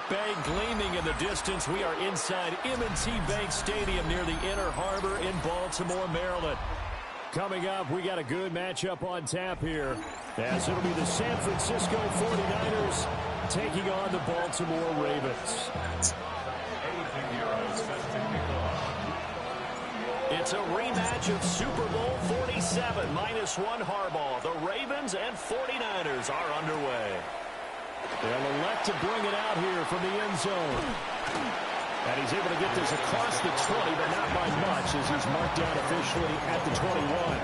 Bank gleaming in the distance. We are inside M&T Bank Stadium near the Inner Harbor in Baltimore, Maryland. Coming up, we got a good matchup on tap here, as it'll be the San Francisco 49ers taking on the Baltimore Ravens. It's a rematch of Super Bowl 47, -1 Harbaugh. The Ravens and 49ers are underway. They'll elect to bring it out here from the end zone. And he's able to get this across the 20, but not by much, as he's marked down officially at the 21.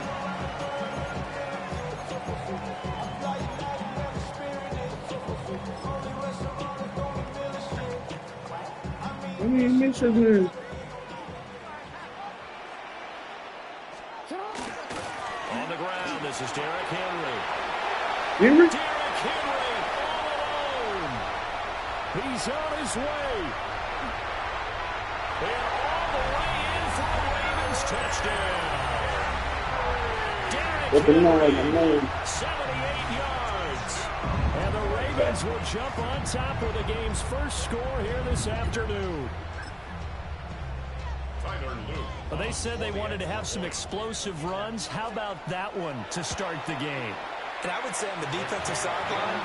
I mean, make sure we're... On the ground, this is Derrick Henry. Henry? Derrick Henry all alone. He's on his way. And all the way in for a Ravens touchdown. Derrick Henry, 78 yards. And the Ravens will jump on top of the game's first score here this afternoon. Well, they said they wanted to have some explosive runs. How about that one to start the game? And I would say on the defensive sideline,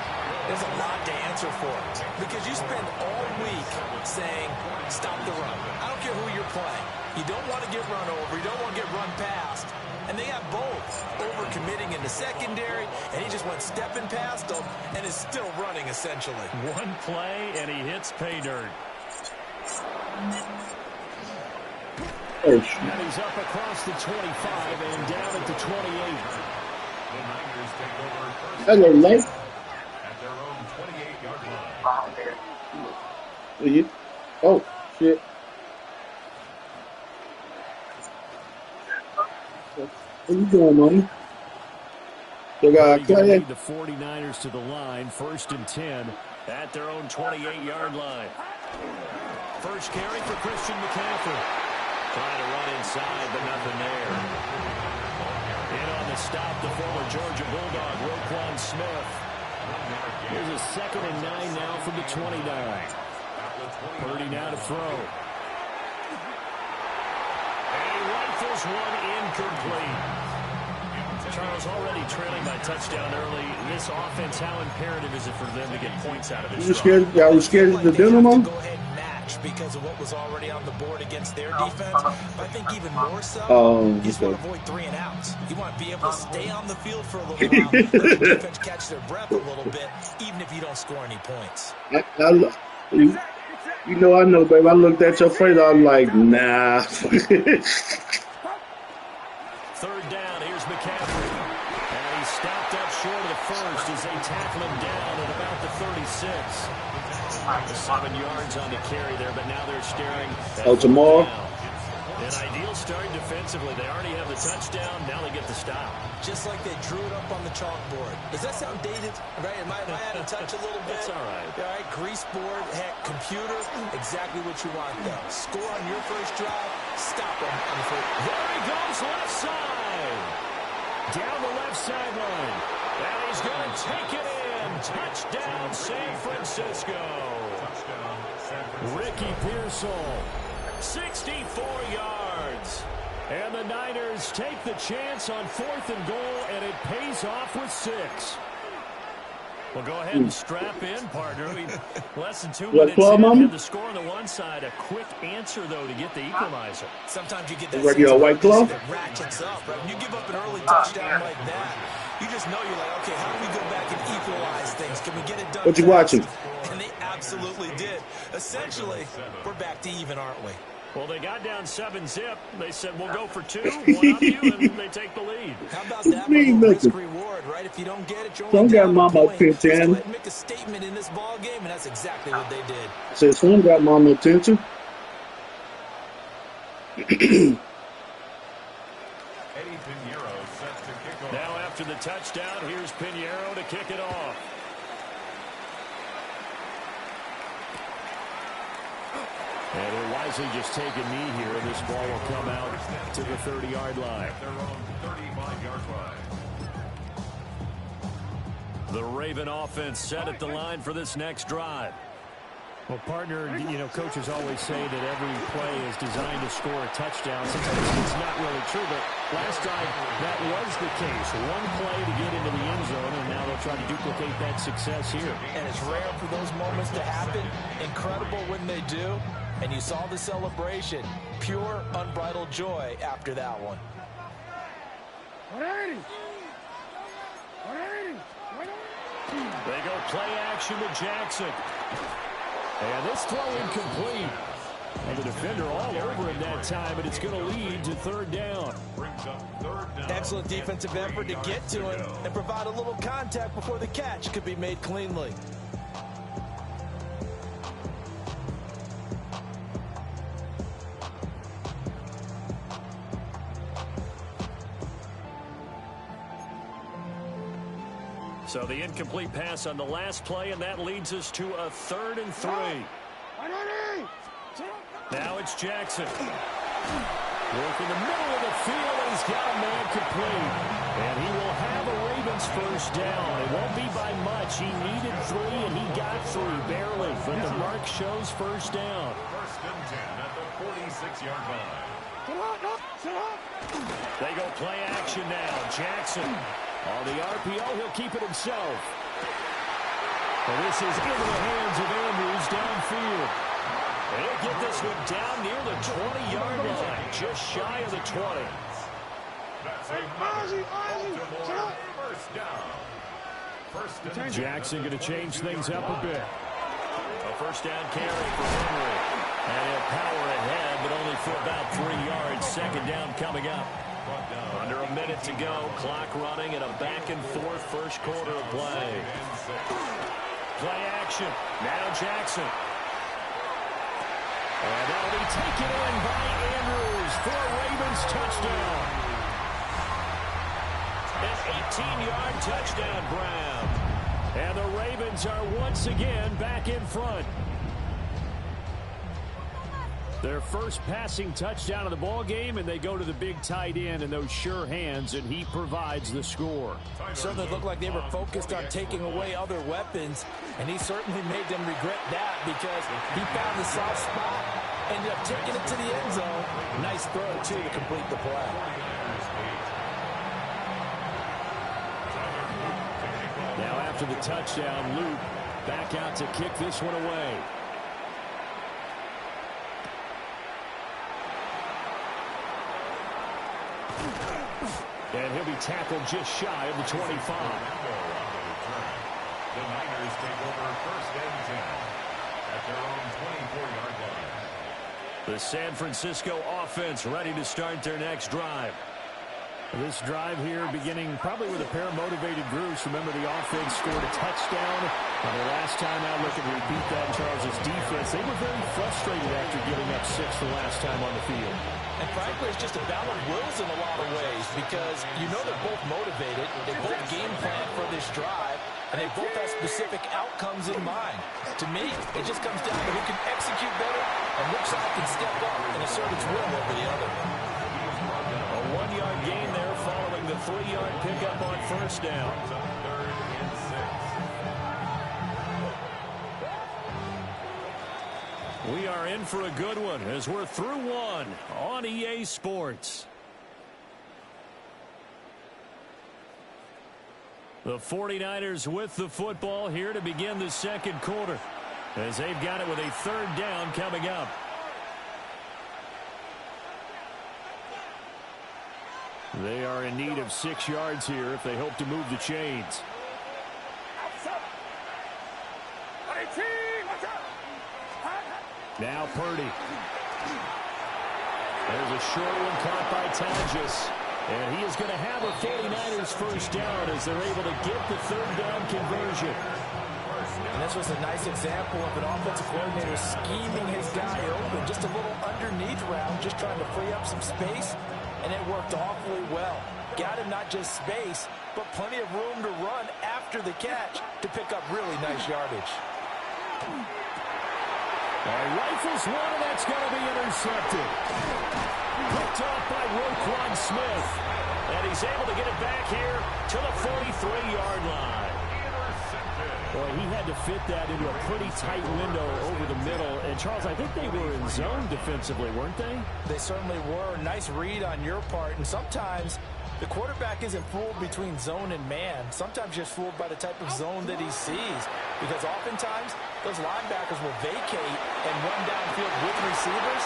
there's a lot to answer for. Because you spend all week saying, stop the run. I don't care who you're playing. You don't want to get run over. You don't want to get run past. And they have both. Over-committing in the secondary, and he just went stepping past them and is still running, essentially. One play, and he hits pay dirt. And he's up across the 25 and down at the 28. Hello, Life. At their own 28-yard line. Oh, shit. What you doing, money? They got the 49ers to the line, 1st and 10 at their own 28-yard line. First carry for Christian McCaffrey. Trying to run inside, but nothing there. In on the stop, the former Georgia Bulldog, Roquan Smith. Here's a 2nd and 9 now from the 29. Purdy now to throw. And he rifles one incomplete. Charles already trailing by touchdown early. This offense, how imperative is it for them to get points out of it? You scared of the Dynamo? Go ahead and match because of what was already on the board against their defense. But I think even more so, you just want to avoid 3 and outs. You want to be able to stay on the field for a little while, let the defense catch their breath a little bit, even if you don't score any points. You know, I know, babe. I looked at your face. I'm like, nah. 3rd down, here's McCaffrey. And he's stopped up short of the first as they tackle him down at about the 36. 7 yards on the carry there, but now they're staring at Jamal. An ideal start defensively. They already have the touchdown. Now they get the stop. Just like they drew it up on the chalkboard. Does that sound dated? Right? Am I out of touch a little bit? That's all right. All right, grease board, heck, computer, exactly what you want, though. Score on your first drive, stop them on the first. There he goes, left side. Down the left sideline. And he's going to take it in. Touchdown, San Francisco. Ricky Pearsall, 64 yards. And the Niners take the chance on 4th and goal, and it pays off with 6. Well, go ahead and strap in, partner. Less than 2 minutes in, and the score on the one side. A quick answer, though, to get the equalizer. Sometimes you get that White glove? that ratchets up, right? When you give up an early touchdown like that, you just know you're like, okay, how do we go back and equalize things? Can we get it done? What you watching? And they absolutely did. Essentially, we're back to even, aren't we? Well, they got down 7-zip. They said, we'll go for 2, one up you, and they take the lead. How about that? Risk reward, right? If you don't get it, you're only got down mama a point. Let's go attention. ahead and make a statement in this ball game, and that's exactly what they did. So someone got mama attention. Now after the touchdown, here's Pinheiro to kick it off. And he'll wisely just take a knee here, and this ball will come out to the 30-yard line. Their own 35-yard line. The Raven offense set at the line for this next drive. Well, partner, you know, coaches always say that every play is designed to score a touchdown. Sometimes it's not really true, but last time that was the case. One play to get into the end zone, and now they'll try to duplicate that success here. And it's rare for those moments to happen. Incredible when they do. And you saw the celebration. Pure, unbridled joy after that one. They go play action to Jackson. And this throw incomplete. And the defender all over him that time, and it's going to lead to third down. Excellent defensive effort to get to him and provide a little contact before the catch could be made cleanly. So the incomplete pass on the last play, and that leads us to a 3rd and 3. Now it's Jackson. Work in the middle of the field, and he's got a man complete. And he will have a Ravens first down. It won't be by much. He needed 3, and he got 3, barely. But the mark shows first down. 1st and 10 at the 46-yard line. They go play action now. Jackson on the RPO. He'll keep it himself. And this is into the hands of Andrews downfield. And he'll get this one down near the 20-yard line, just shy of the 20. That's a Baltimore first down. 1st and Jackson going to change things up a bit. A first down carry for Henry. And he'll power ahead, but only for about 3 yards. Second down coming up. Under a minute to go. Clock running and a back-and-forth first quarter of play. Play action. Now Jackson. And that'll be taken in by Andrews for a Ravens touchdown. An 18-yard touchdown, Brown. And the Ravens are once again back in front. Their first passing touchdown of the ball game, and they go to the big tight end in those sure hands, and he provides the score. Certainly looked like they were focused on taking away other weapons, and he certainly made them regret that because he found the soft spot, ended up taking it to the end zone. Nice throw, too, to complete the play. Now after the touchdown, Luke back out to kick this one away. And he'll be tackled just shy of the 25. The Niners take over 1st and 10 at their own 24-yard line. The San Francisco offense ready to start their next drive. This drive here beginning probably with a pair of motivated groups. Remember, the offense scored a touchdown. And the last time out, looking to repeat that in Charles' defense, they were very frustrated after giving up 6 the last time on the field. And frankly, it's just a battle of wills in a lot of ways because you know they're both motivated. They both game plan for this drive, and they both have specific outcomes in mind. To me, it just comes down to who can execute better and which side can step up and assert its will over the other. A 1-yard gain there following the 3-yard pickup on first down. 3rd and 6. We are in for a good one as we're through one on EA Sports. The 49ers with the football here to begin the second quarter as they've got it with a 3rd down coming up. They are in need of 6 yards here if they hope to move the chains. Now Purdy. There's a short one caught by Tages. And he is going to have a 49ers first down as they're able to get the 3rd down conversion. And this was a nice example of an offensive coordinator scheming his guy open. Just a little underneath route, just trying to free up some space. And it worked awfully well. Got him not just space, but plenty of room to run after the catch to pick up really nice yardage. Rifles one, and that's going to be intercepted. Picked off by Roquan Smith. And he's able to get it back here to the 43-yard line. Well, he had to fit that into a pretty tight window over the middle. And, Charles, I think they were in zone defensively, weren't they? They certainly were. Nice read on your part. And sometimes the quarterback isn't fooled between zone and man. Sometimes just fooled by the type of zone that he sees. Because oftentimes, those linebackers will vacate and run downfield with receivers.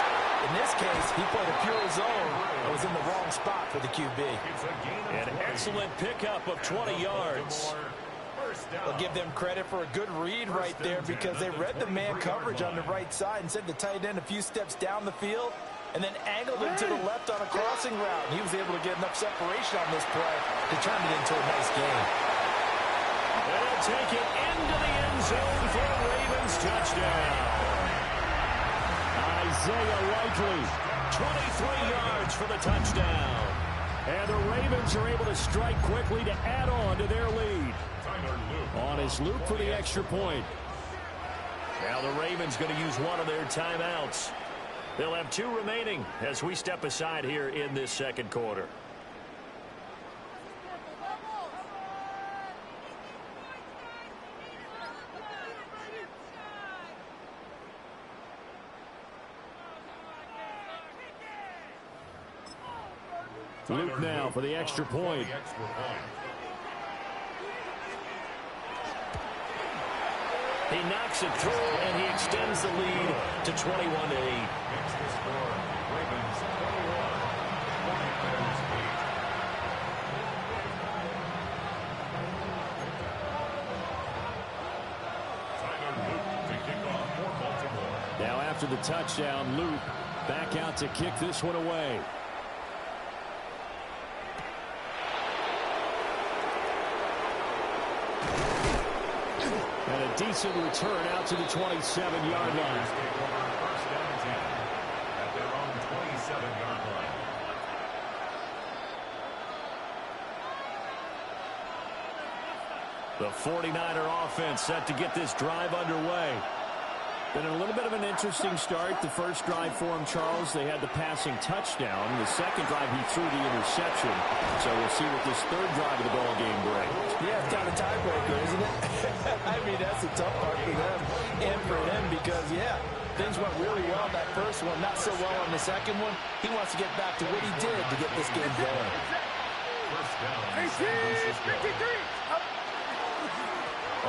In this case, he played a pure zone and was in the wrong spot for the QB. An excellent pickup of 20 yards. I'll give them credit for a good read right there because they read the man coverage on the right side and sent the tight end a few steps down the field and then angled him to the left on a crossing route. And he was able to get enough separation on this play to turn it into a nice game. And he'll take it into the end zone for a Ravens touchdown. Isaiah Likely, 23 yards for the touchdown. And the Ravens are able to strike quickly to add on to their lead. On his loop for the extra point. Now the Ravens going to use one of their timeouts. They'll have 2 remaining as we step aside here in this second quarter. Luke now for the extra point. He knocks it through, and he extends the lead to 21-8. Now after the touchdown, Luke back out to kick this one away. And a decent return out to the 27-yard line. First down 10 at their own 27-yard line. The 49er offense set to get this drive underway. Been a little bit of an interesting start. The first drive for him, Charles, they had the passing touchdown. The second drive, he threw the interception. So we'll see what this third drive of the ball game brings. Yeah, it's kind of a tiebreaker, isn't it? I mean, that's the tough part for them and for him because, yeah, things went really well that first one, not so well on the second one. He wants to get back to what he did to get this game going. First down, 53.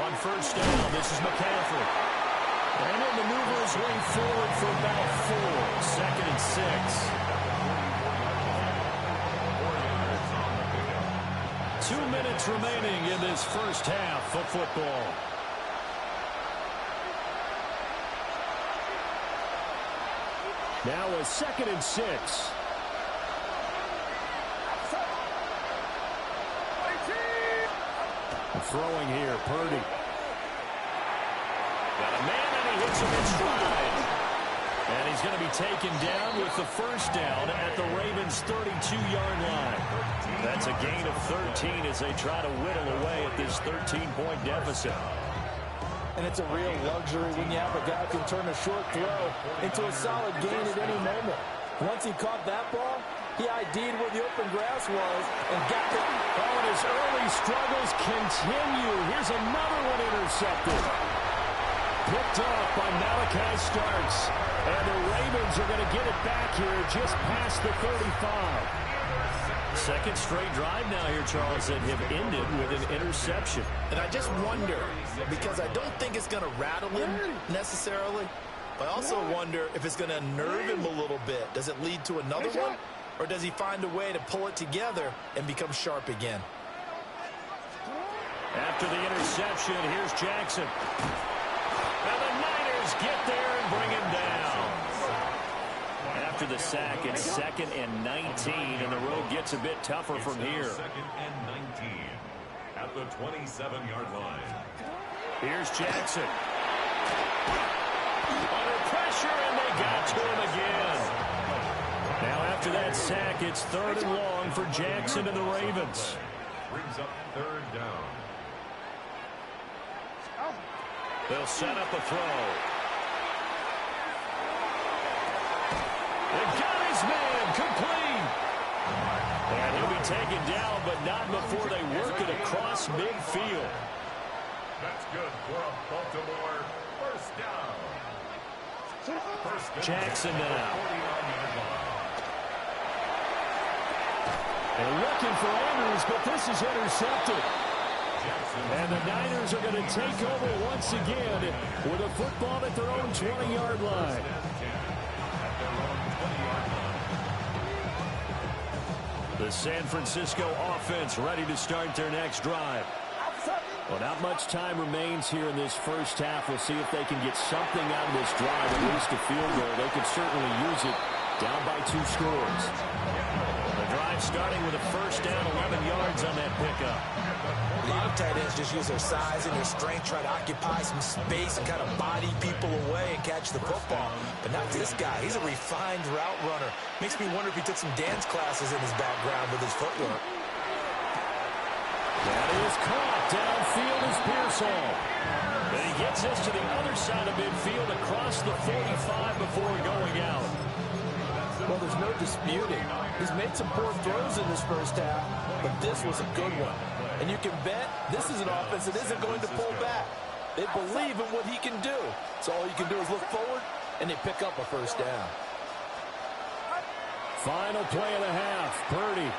On first down, this is McCaffrey. And he'll maneuver his way forward for about 4. Second and 6. 2 minutes remaining in this first half of football. Now a second and 6. Throwing here, Purdy. Got a man, and he hits him in stride. And he's going to be taken down with the first down at the Ravens' 32-yard line. That's a gain of 13 as they try to whittle away at this 13-point deficit. And it's a real luxury when you have a guy who can turn a short throw into a solid gain at any moment. Once he caught that ball, he ID'd where the open grass was and got it. Oh, and his early struggles continue. Here's another one intercepted. Picked off by Malachi Starks. And the Ravens are going to get it back here just past the 35. Second straight drive now here, Charles, that have ended with an interception. And I just wonder, because I don't think it's going to rattle him necessarily, but I also wonder if it's going to unnerve him a little bit. Does it lead to another one? Or does he find a way to pull it together and become sharp again? After the interception, here's Jackson. And the Niners get there and bring him down. After the sack, it's second and 19, and the road gets a bit tougher from here. Second and 19 at the 27-yard line. Here's Jackson. Under pressure, and they got to him again. Now after that sack, it's third and long for Jackson and the Ravens. Brings up third down. They'll set up a throw. They got his man complete. And he'll be taken down, but not before they work it across midfield. That's good for a Baltimore first down. Jackson now. 49-yard line. They're looking for Andrews, but this is intercepted. And the Niners are going to take over once again with a football at their own 20-yard line. The San Francisco offense ready to start their next drive. Well, not much time remains here in this first half. We'll see if they can get something out of this drive, at least a field goal. They could certainly use it down by 2 scores. The drive starting with a first down, 11 yards on that pickup. A lot of tight ends just use their size and their strength, try to occupy some space and kind of body people away and catch the football. But not this guy. He's a refined route runner. Makes me wonder if he took some dance classes in his background with his footwork. That is caught. Downfield is Pearsall. And he gets this to the other side of midfield across the 45 before going out. Well, there's no disputing. He's made some poor throws in this first half, but this was a good one. And you can bet this is an offense that isn't going to pull back. They believe in what he can do. So all you can do is look forward, and they pick up a first down. Final play of the half. Purdy.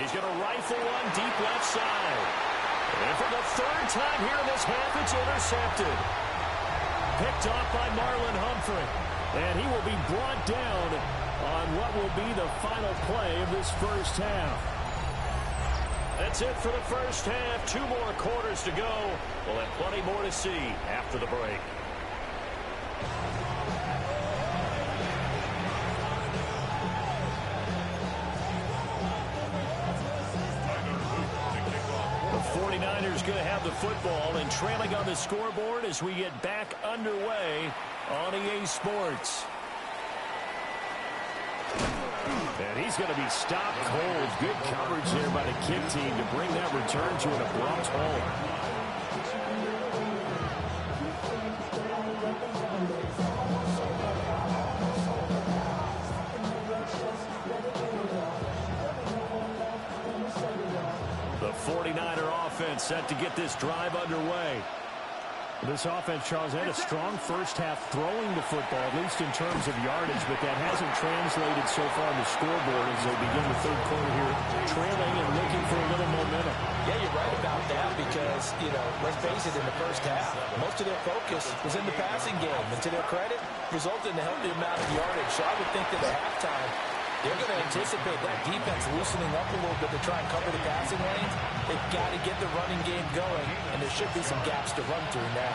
He's going to rifle one deep left side. And for the third time here in this half, it's intercepted. Picked off by Marlon Humphrey. And he will be brought down on what will be the final play of this first half. That's it for the first half. 2 more quarters to go. We'll have plenty more to see after the break. The 49ers going to have the football and trailing on the scoreboard as we get back underway on EA Sports. And he's going to be stopped cold. Good coverage there by the kick team to bring that return to an abrupt halt. The 49er offense set to get this drive underway. This offense, Charles, had a strong first half throwing the football, at least in terms of yardage, but that hasn't translated so far on the scoreboard as they begin the third quarter here, trailing and looking for a little momentum. Yeah, you're right about that because, let's face it, in the first half, most of their focus was in the passing game. And to their credit, resulted in a healthy amount of yardage. So I would think that at halftime, they're going to anticipate that defense loosening up a little bit to try and cover the passing lanes. They've got to get the running game going, and there should be some gaps to run through now.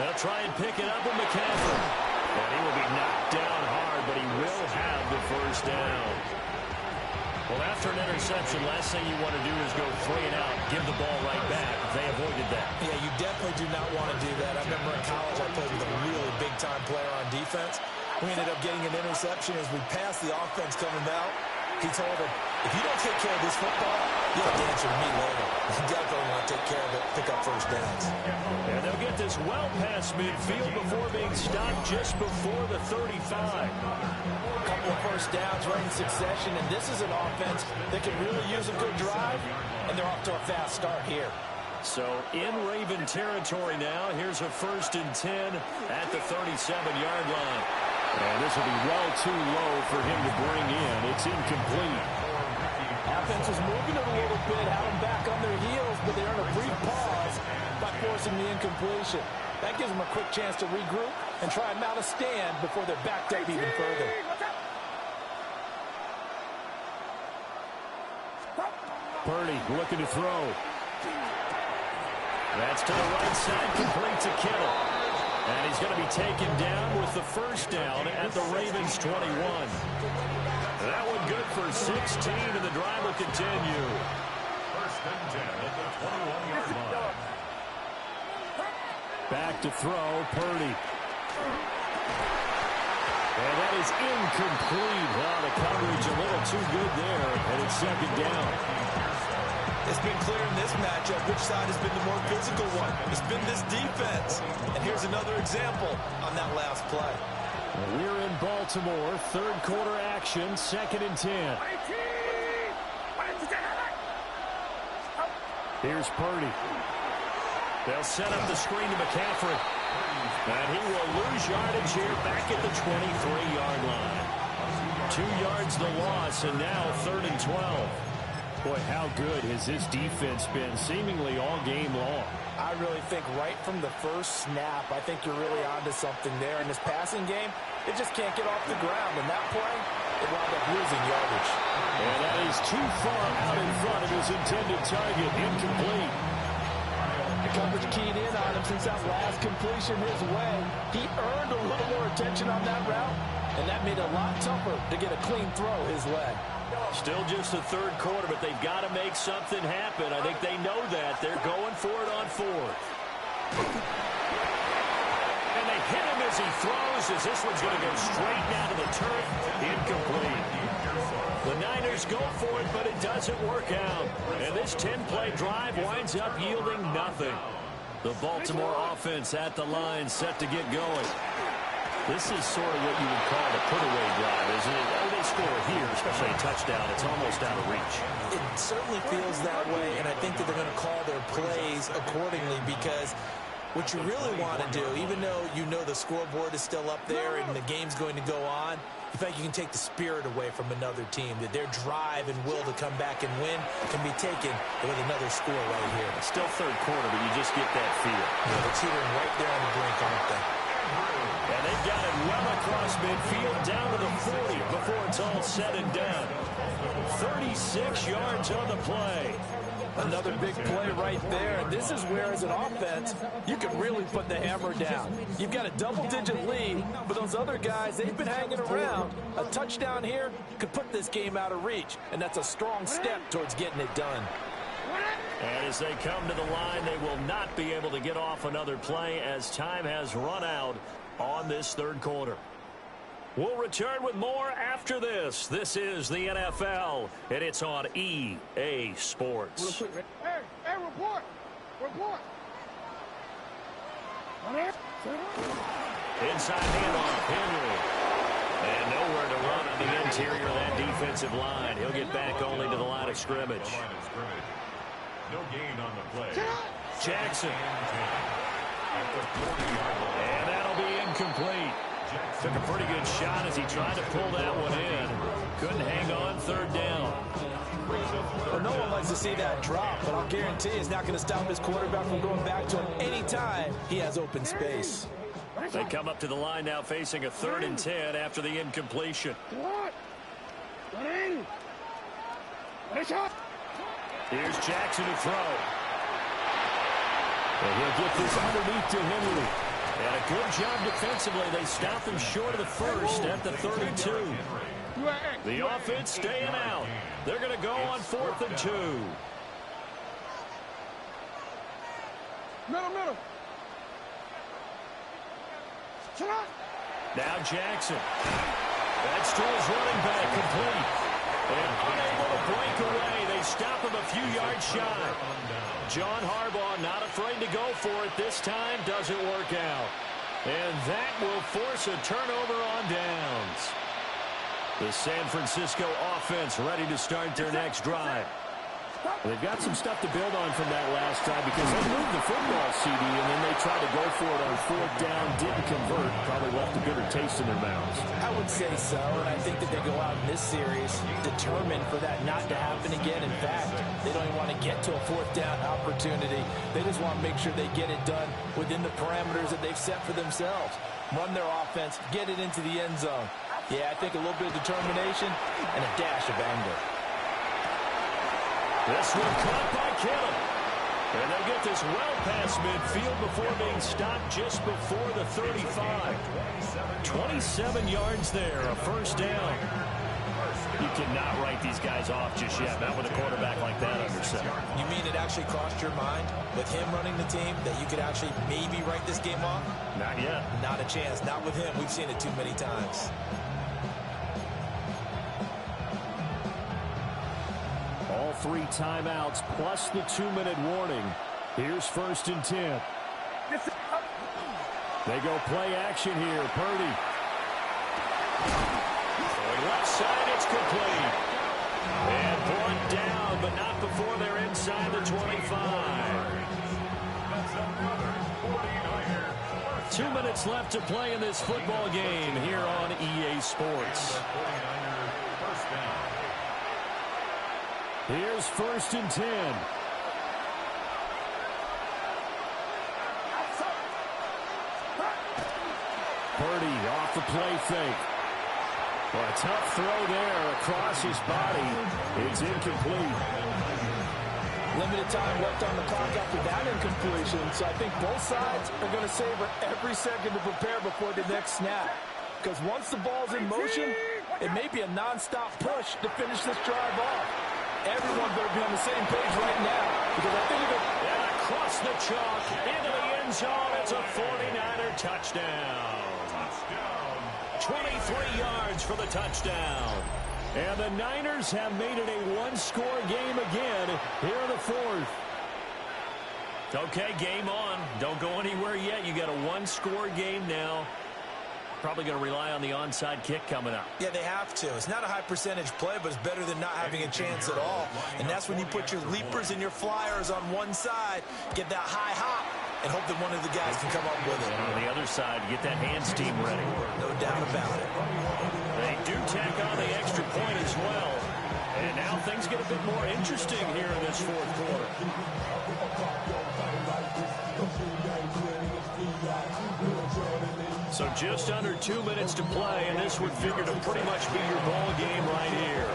They'll try and pick it up with McCaffrey. And he will be knocked down hard, but he will have the first down. Well, after an interception, last thing you want to do is go 3 and out, give the ball right back. They avoided that. Yeah, you definitely do not want to do that. I remember in college I played with a really big-time player on defense. We ended up getting an interception as we passed the offense coming out. He told him, if you don't take care of this football, you'll have to answer to me later. You definitely want to take care of it, pick up first downs. And they'll get this well past midfield before being stopped just before the 35. A couple of first downs right in succession, and this is an offense that can really use a good drive, and they're off to a fast start here. So in Raven territory now, here's a 1st and 10 at the 37-yard line. And this will be well too low for him to bring in. It's incomplete. Offense is moving it a little bit, had them back on their heels, but they earn a brief pause by forcing the incompletion. That gives them a quick chance to regroup and try and mount a stand before they're backed up even further. Purdy looking to throw. That's to the right side, complete to Kittle. And he's going to be taken down with the first down at the Ravens 21. That one good for 16, and the drive will continue. 1st and 10 at the 21-yard line. Back to throw, Purdy. And that is incomplete. Wow, the coverage a little too good there, and it's 2nd down. It's been clear in this matchup which side has been the more physical one. It's been this defense. And here's another example on that last play. We're in Baltimore, 3rd quarter action, 2nd and 10. Here's Purdy. They'll set up the screen to McCaffrey. And he will lose yardage here back at the 23-yard line. 2 yards the loss, and now 3rd and 12. Boy, how good has this defense been seemingly all game long? I really think right from the first snap, I think you're really onto something there. In this passing game, it just can't get off the ground. And that play, it wound up losing yardage. And that is too far out in front of his intended target. Incomplete. The coverage keyed in on him since that last completion his way. He earned a little more attention on that route, and that made it a lot tougher to get a clean throw his way. Still just the 3rd quarter, but they've got to make something happen. I think they know that. They're going for it on 4th. And they hit him as he throws, as this one's going to go straight down to the turf. Incomplete. The Niners go for it, but it doesn't work out. And this 10-play drive winds up yielding nothing. The Baltimore offense at the line, set to get going. This is sort of what you would call the put-away drive, isn't it? Oh, they score here, especially a touchdown. It's almost out of reach. It certainly feels that way, and I think that they're going to call their plays accordingly, because what you really want to do, even though you know the scoreboard is still up there and the game's going to go on, you think you can take the spirit away from another team, that their drive and will to come back and win can be taken with another score right here. Still 3rd quarter, but you just get that feel. Yeah, they're teetering right there on the brink, aren't they? And they've got it well across midfield down to the 40 before it's all said and done. 36 yards on the play. Another big play right there. And this is where, as an offense, you can really put the hammer down. You've got a double-digit lead, but those other guys, they've been hanging around. A touchdown here could put this game out of reach, and that's a strong step towards getting it done. And as they come to the line, they will not be able to get off another play as time has run out on this 3rd quarter. We'll return with more after this. This is the NFL, and it's on EA Sports. Hey, report! Report! Inside handoff, Henry. And nowhere to run on the interior of that defensive line. He'll get back only to the line of scrimmage. No gain on the play. Jackson. And that'll be incomplete. Took a pretty good shot as he tried to pull that one in. Couldn't hang on, 3rd down. Well, no one likes to see that drop, but I'll guarantee it's not going to stop his quarterback from going back to him anytime he has open space. They come up to the line now facing a 3rd and 10 after the incompletion. Here's Jackson to throw. And he'll get this underneath to Henry. And a good job defensively. They stop him short of the 1st at the 32. The offense staying out. They're going to go on 4th and 2. Middle. Now Jackson. That's to his running back, complete. And unable to break away. They stop him a few yards shy. John Harbaugh not afraid to go for it this time. Doesn't work out. And that will force a turnover on downs. The San Francisco offense ready to start their next drive. They've got some stuff to build on from that last drive because they moved the football, CD, and then they tried to go for it on 4th down, didn't convert, probably left a bitter taste in their mouths. I would say so, and I think that they go out in this series determined for that not to happen again. In fact, they don't even want to get to a 4th down opportunity. They just want to make sure they get it done within the parameters that they've set for themselves. Run their offense, get it into the end zone. Yeah, I think a little bit of determination and a dash of anger. This one caught by Kittle. And they get this well past midfield before being stopped just before the 35. 27 yards there, a 1st down. You cannot write these guys off just yet, not with a quarterback like that under center. You mean it actually crossed your mind with him running the team that you could actually maybe write this game off? Not yet. Not a chance. Not with him. We've seen it too many times. All 3 timeouts plus the 2-minute warning. Here's 1st and 10. They go play action here. Purdy. Left side, it's complete. And brought down, but not before they're inside the 25. 2 minutes left to play in this football game here on EA Sports. Here's 1st and 10. Purdy off the play fake. Well, a tough throw there across his body. It's incomplete. Limited time left on the clock after that incompletion, so I think both sides are going to savor every second to prepare before the next snap. Because once the ball's in motion, it may be a nonstop push to finish this drive off. Everyone better be on the same page right now, because I think if it... And across the chalk, into the end zone, it's a 49er touchdown. 23 yards for the touchdown. And the Niners have made it a one-score game again here in the 4th. Okay, game on. Don't go anywhere yet. You got a one-score game now. Probably going to rely on the onside kick coming up. Yeah, they have to. It's not a high percentage play, but it's better than not having a chance at all. And that's when you put your leapers and your flyers on one side, get that high hop, and hope that one of the guys can come up with it. And on the other side, get that hands team ready. No doubt about it. They do tack on the extra point as well. And now things get a bit more interesting here in this 4th quarter. So just under 2 minutes to play, and this would figure to pretty much be your ball game right here.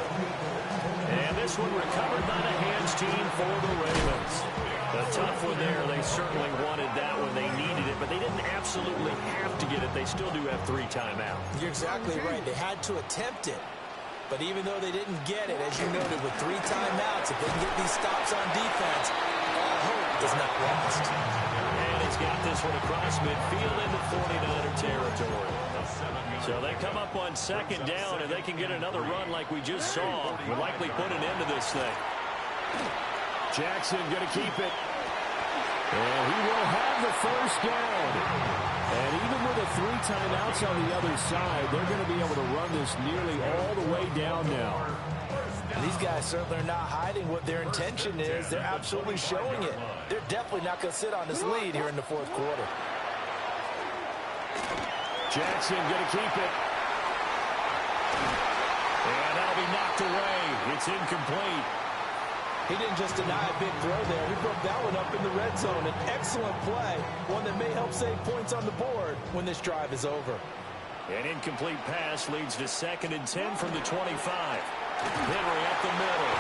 And this one recovered by the hands team for the Ravens. A tough one there. They certainly wanted that when they needed it, but they didn't absolutely have to get it. They still do have 3 timeouts. You're exactly right. They had to attempt it. But even though they didn't get it, as you noted, with 3 timeouts, if they can get these stops on defense, all hope is not lost. And he's got this one across midfield into 49er territory. So they come up on 2nd down, and they can get another run like we just saw. Would likely put an end to this thing. Jackson going to keep it. And he will have the 1st down. And even with the 3 timeouts on the other side, they're going to be able to run this nearly all the way down now. And these guys certainly are not hiding what their intention is. They're absolutely showing it. They're definitely not going to sit on this lead here in the 4th quarter. Jackson going to keep it. And that'll be knocked away. It's incomplete. He didn't just deny a big throw there. He broke that one up in the red zone. An excellent play, one that may help save points on the board when this drive is over. An incomplete pass leads to 2nd and 10 from the 25. Henry up the middle.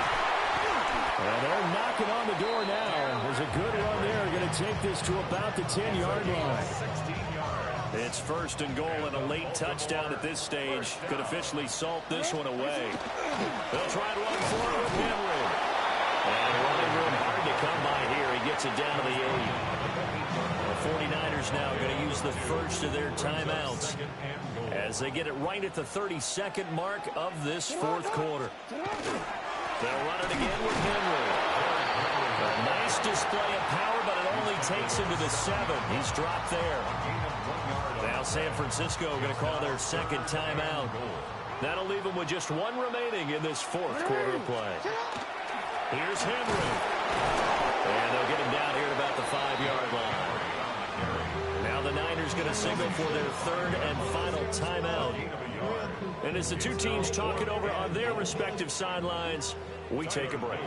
And they're knocking on the door now. There's a good run there. Going to take this to about the 10-yard line. It's 1st and goal and a late touchdown at this stage. Could officially salt this one away. They'll try to run forward with Henry. And running room hard to come by here. He gets it down to the 8. The 49ers now going to use the 1st of their timeouts as they get it right at the 32nd mark of this 4th quarter. They'll run it again with Henry. A nice display of power, but it only takes him to the 7. He's dropped there. Now San Francisco going to call their 2nd timeout. That'll leave them with just 1 remaining in this 4th quarter play. Here's Henry. And they'll get him down here at about the 5-yard line. Now the Niners going to signal for their 3rd and final timeout. And as the two teams talk it over on their respective sidelines, we take a break.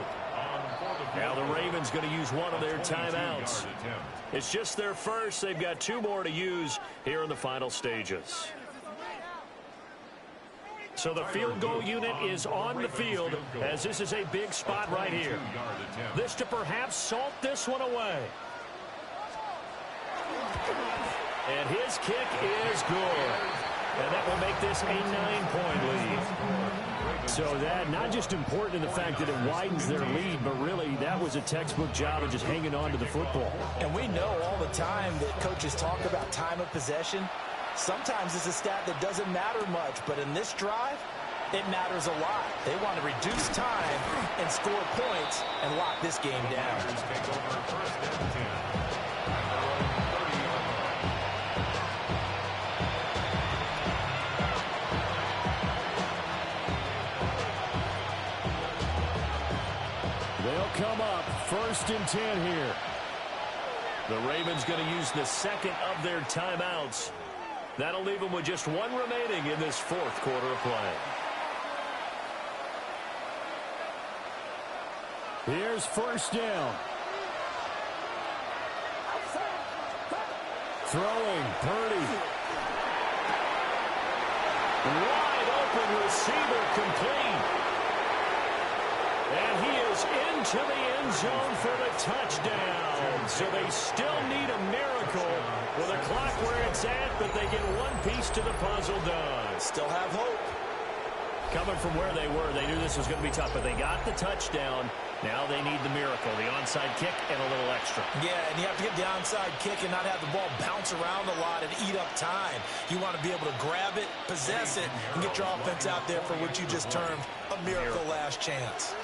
Now the Ravens going to use one of their timeouts. It's just their first. They've got 2 more to use here in the final stages. So the field goal unit is on the field as this is a big spot right here. This to perhaps salt this one away. And his kick is good. And that will make this a 9-point lead. So that not just important in the fact that it widens their lead, but really that was a textbook job of just hanging on to the football. And we know all the time that coaches talk about time of possession. Sometimes it's a stat that doesn't matter much, but in this drive, it matters a lot. They want to reduce time and score points and lock this game down. First and 10 here. The Ravens going to use the second of their timeouts. That'll leave them with just one remaining in this fourth quarter of play. Here's first down. Throwing, Purdy. Wide open receiver, complete. And he is into the end zone for the touchdown. So they still need a miracle with a clock where it's at, but they get one piece to the puzzle done. Still have hope. Coming from where they were, they knew this was going to be tough, but they got the touchdown. Now they need the miracle, the onside kick and a little extra. Yeah, and you have to get the onside kick and not have the ball bounce around a lot and eat up time. You want to be able to grab it, possess it, and get your offense out there for what you just termed a miracle last chance.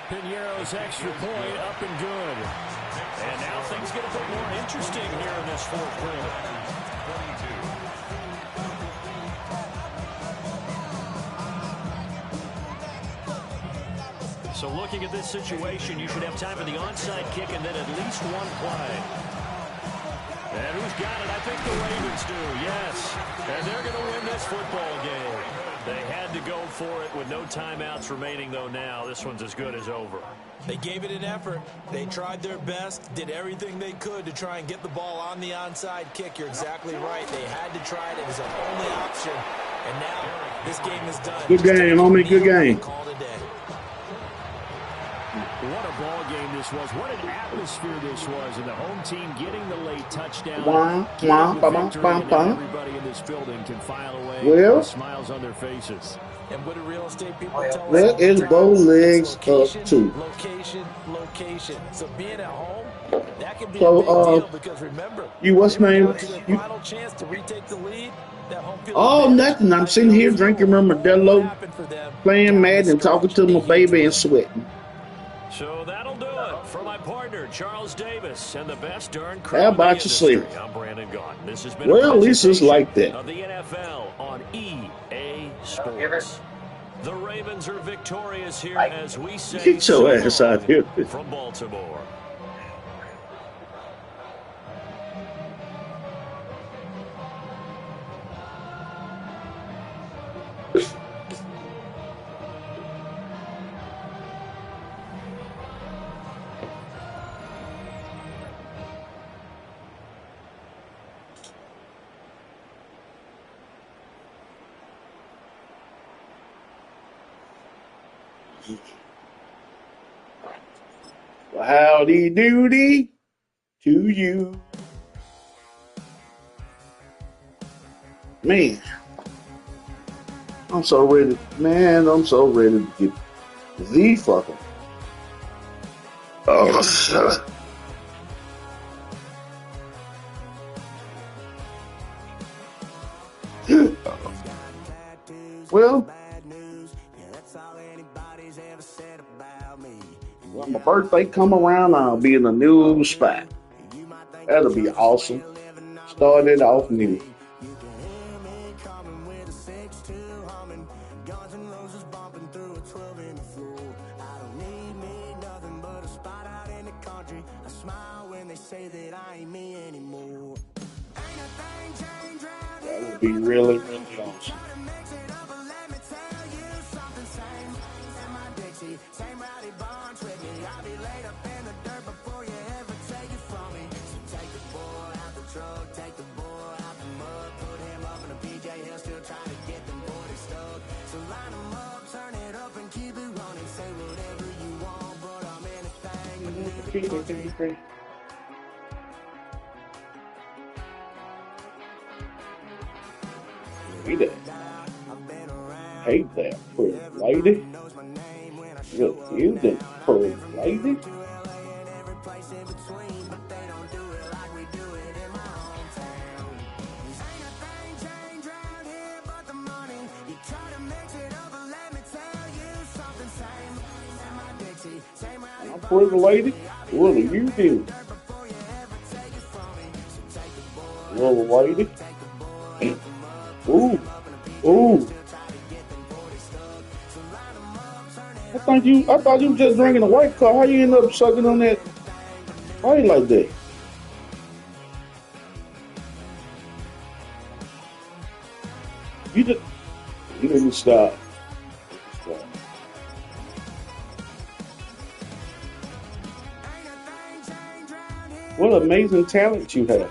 Pinero's extra point up and good. And now things get a bit more interesting here in this fourth quarter. 22. So looking at this situation, you should have time for the onside kick and then at least one play. And who's got it? I think the Ravens do, yes. And they're going to win this football game. They had to go for it with no timeouts remaining, though, now. This one's as good as over. They gave it an effort. They tried their best, did everything they could to try and get the ball on the onside kick. You're exactly right. They had to try it. It was their only option. And now this game is done. Good game, homie. Good game. Call it a day. What a ball game this was. What an atmosphere this was. And the home team getting the late touchdown. Everybody in this building can file away with smiles on their faces. And what do real estate people tell us? That is bow legs up too. Location. So being at home, that can be a big deal because remember, you what's name? You, final chance to retake the lead. That home field oh, nothing. I'm sitting here drinking my Modelo, playing Madden, and talking to my baby and sweating. So that'll do it for my partner, Charles Davis, and the best darn crew. How about you sleep? I'm Brandon Gaudin. This has been well, at least it's like that. Of the NFL on EA Sports. The Ravens are victorious here as we say. Get your ass out here. From Baltimore. Well, howdy doody to you. Man, I'm so ready. Man, I'm so ready to get the fucking. Oh, shut up. Well, when my birthday come around, I'll be in a new spot. That'll be awesome. Start it off new. That would be really, really awesome. Hate that pretty lady. You the pretty lady. I'm pretty lady. What do you do? Little lady. Ooh. Ooh. I thought you was just drinking a White Claw. How you end up sucking on that? Why you like that? You didn't stop. What amazing talent you have.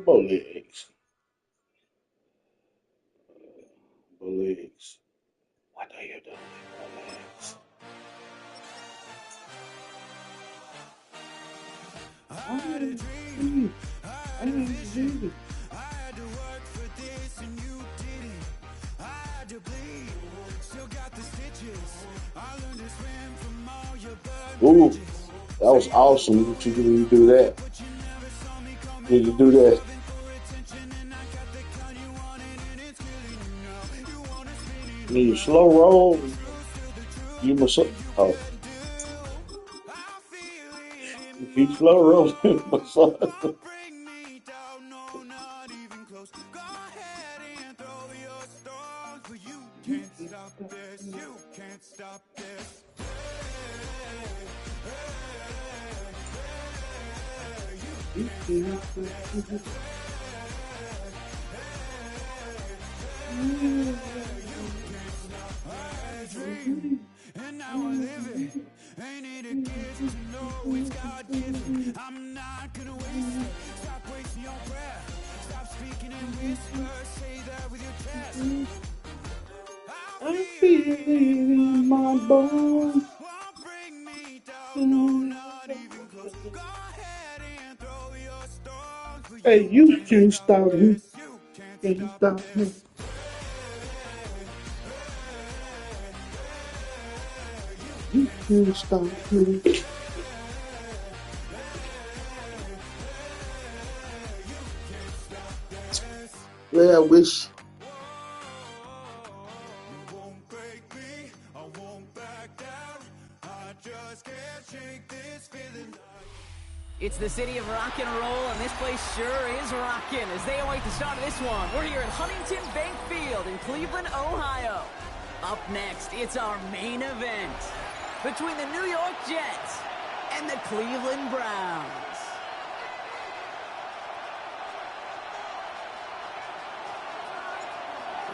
Bow legs. Bow legs. What are you doing, bow legs? I had a dream. I had to work for this and you didn't. I had to bleed. Still got the stitches. I learned to swim from all your blood. Ooh, that was awesome. What you didn't do that. Did you do that? Need a slow roll. You must. Oh. You slow rolling. And now I live it. Ain't it a gift to know it's God given? I'm not gonna waste it. Stop wasting your breath. Stop speaking in whispers. Say that with your chest. I feel it in my bones. Bring me down, no, not even close. Go ahead and throw your stones. Hey, you can't stop me. You can't stop me. You can't stop me. Yeah, I wish. It's the city of rock and roll, and this place sure is rocking as they await the start of this one. We're here at Huntington Bank Field in Cleveland, Ohio. Up next, it's our main event between the New York Jets and the Cleveland Browns.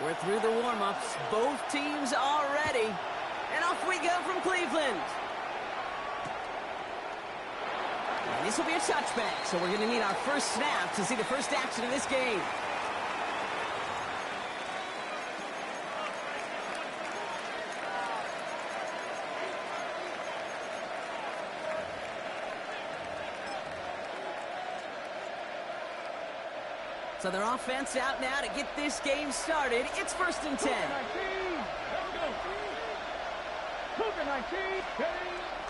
We're through the warm-ups. Both teams are ready. And off we go from Cleveland. And this will be a touchback, so we're going to need our first snap to see the first action of this game. So their offense out now to get this game started. It's 1st and 10.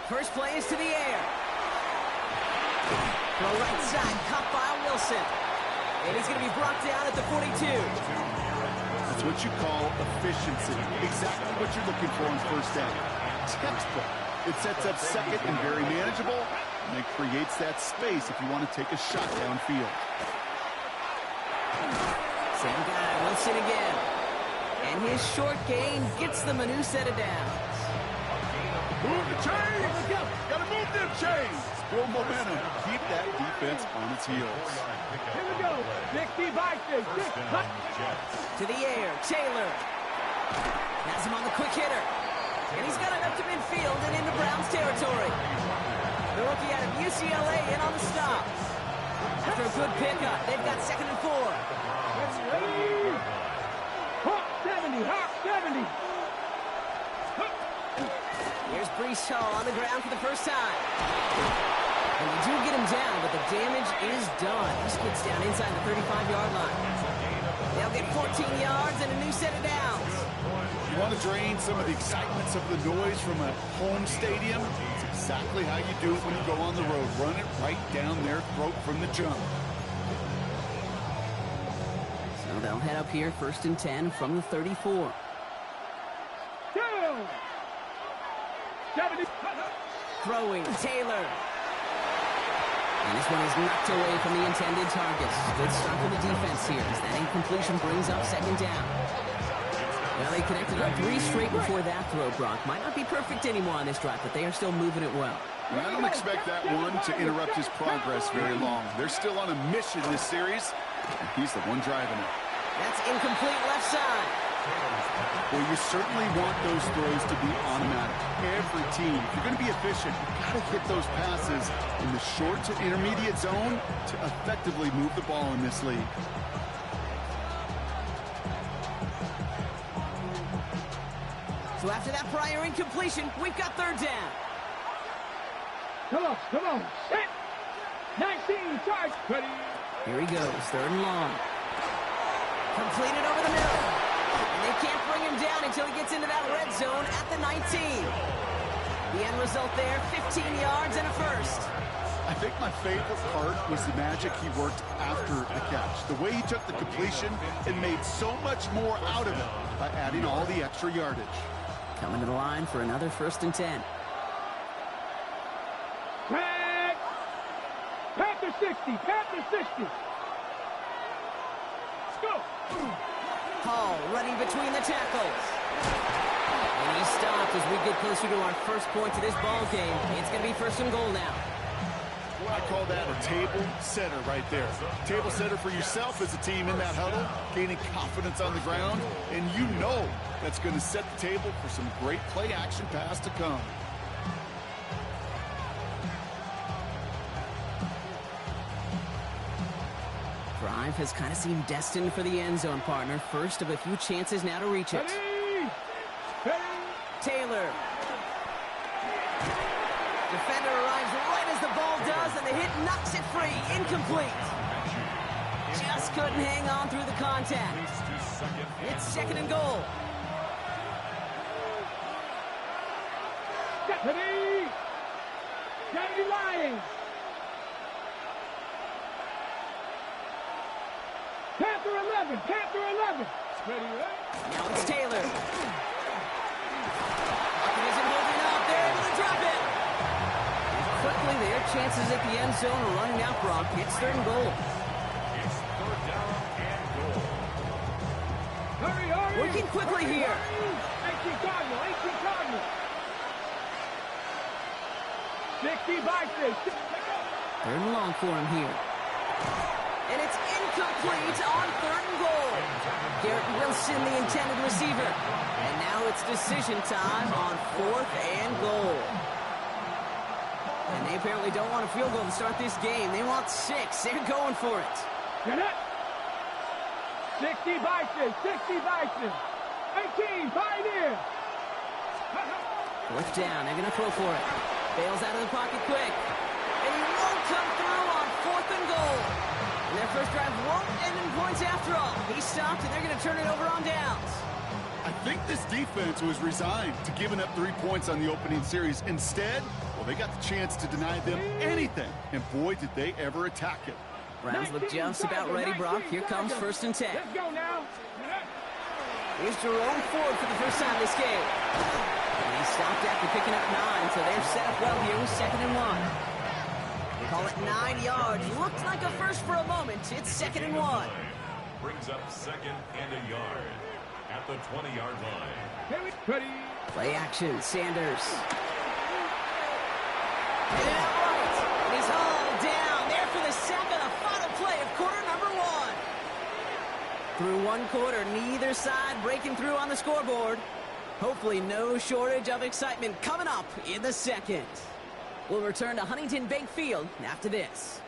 First play is to the air. Throw right side, caught by Wilson. And he's going to be brought down at the 42. That's what you call efficiency. Exactly what you're looking for in first down. Textbook. It sets up second and very manageable, and it creates that space if you want to take a shot downfield. Same guy, Wilson again. And his short gain gets them a new set of downs. Move the chains! Gotta move them chains! Build momentum. Keep that defense on its heels. Here we go. Next deep action. To the air, Taylor. Has him on the quick hitter. And he's got it up to midfield and into Browns territory. The rookie out of UCLA in on the stop. After a good pickup, they've got 2nd and 4. Let's ready. Hop 70, hop 70. Here's Breece Hall on the ground for the first time. And they do get him down, but the damage is done. He skids down inside the 35-yard line. They'll get 14 yards and a new set of downs. You want to drain some of the excitement, some of the noise from a home stadium? It's exactly how you do it when you go on the road. Run it right down their throat from the jump. So they'll head up here, 1st and 10 from the 34. 70. Throwing, Taylor. And this one is knocked away from the intended target. Good start for the defense here as that incompletion brings up 2nd down. Well, they connected on 3 straight before that throw, Brock. Might not be perfect anymore on this drive, but they are still moving it well. I don't expect that one to interrupt his progress very long. They're still on a mission this series, and he's the one driving it. That's incomplete left side. Well, you certainly want those throws to be automatic. Every team, if you're going to be efficient, you've got to hit those passes in the short to intermediate zone to effectively move the ball in this league. So after that prior incompletion, we've got 3rd down. Come on. Set. 19, charge. Ready. Here he goes, 3rd and long. Completed over the middle. And they can't bring him down until he gets into that red zone at the 19. The end result there, 15 yards and a first. I think my favorite part was the magic he worked after the catch. The way he took the completion and made so much more out of it by adding all the extra yardage. Coming to the line for another 1st and 10. Tag. Panther 60. Let's go. Hall running between the tackles. And he stopped as we get closer to our first point to this ball game. It's going to be 1st and goal now. I call that a table setter right there. Table setter for yourself as a team in that huddle, gaining confidence on the ground, and you know that's going to set the table for some great play action pass to come. Drive has kind of seemed destined for the end zone, partner. First of a few chances now to reach it. Taylor. Defender arrives right as the ball does, and the hit knocks it free. Incomplete. Just couldn't hang on through the contact. It's 2nd and goal. Deputy Lions. Panther 11. Ready, right? Now it's Taylor. He isn't holding up. They're able to drop it. Quickly, their chances at the end zone are running out, Brock. It's 3rd and goal. It's 3rd down and goal. Hurry. Working quickly here. 18 Cardinal. 60 by 6. 3rd and long for him here. And it's incomplete on 3rd and goal. Garrett Wilson, the intended receiver. And now it's decision time on 4th and goal. And they apparently don't want a field goal to start this game. They want 6. They're going for it. Get it. 60 by 6. 18, Pioneer. 4th down. They're going to throw for it. Bails out of the pocket quick. And he won't come through on 4th and goal. And their first drive won't end in points after all. He stopped, and they're going to turn it over on downs. I think this defense was resigned to giving up 3 points on the opening series. Instead, well, they got the chance to deny them anything, and boy, did they ever attack it. Browns look just about ready, Brock. Here comes 1st and 10. Let's go now. Here's Jerome Ford for the first time this game. And he stopped after picking up 9, so they're set up well here with 2nd and 1. They call it 9 yards. Looked like a first for a moment. It's 2nd and 1. Brings up 2nd and a yard at the 20-yard line. Ready. Play action, Sanders. Hit it out right. And he's hauled down there for the sack on the final play of quarter number 1. Through one quarter, neither side breaking through on the scoreboard. Hopefully no shortage of excitement coming up in the second. We'll return to Huntington Bank Field after this.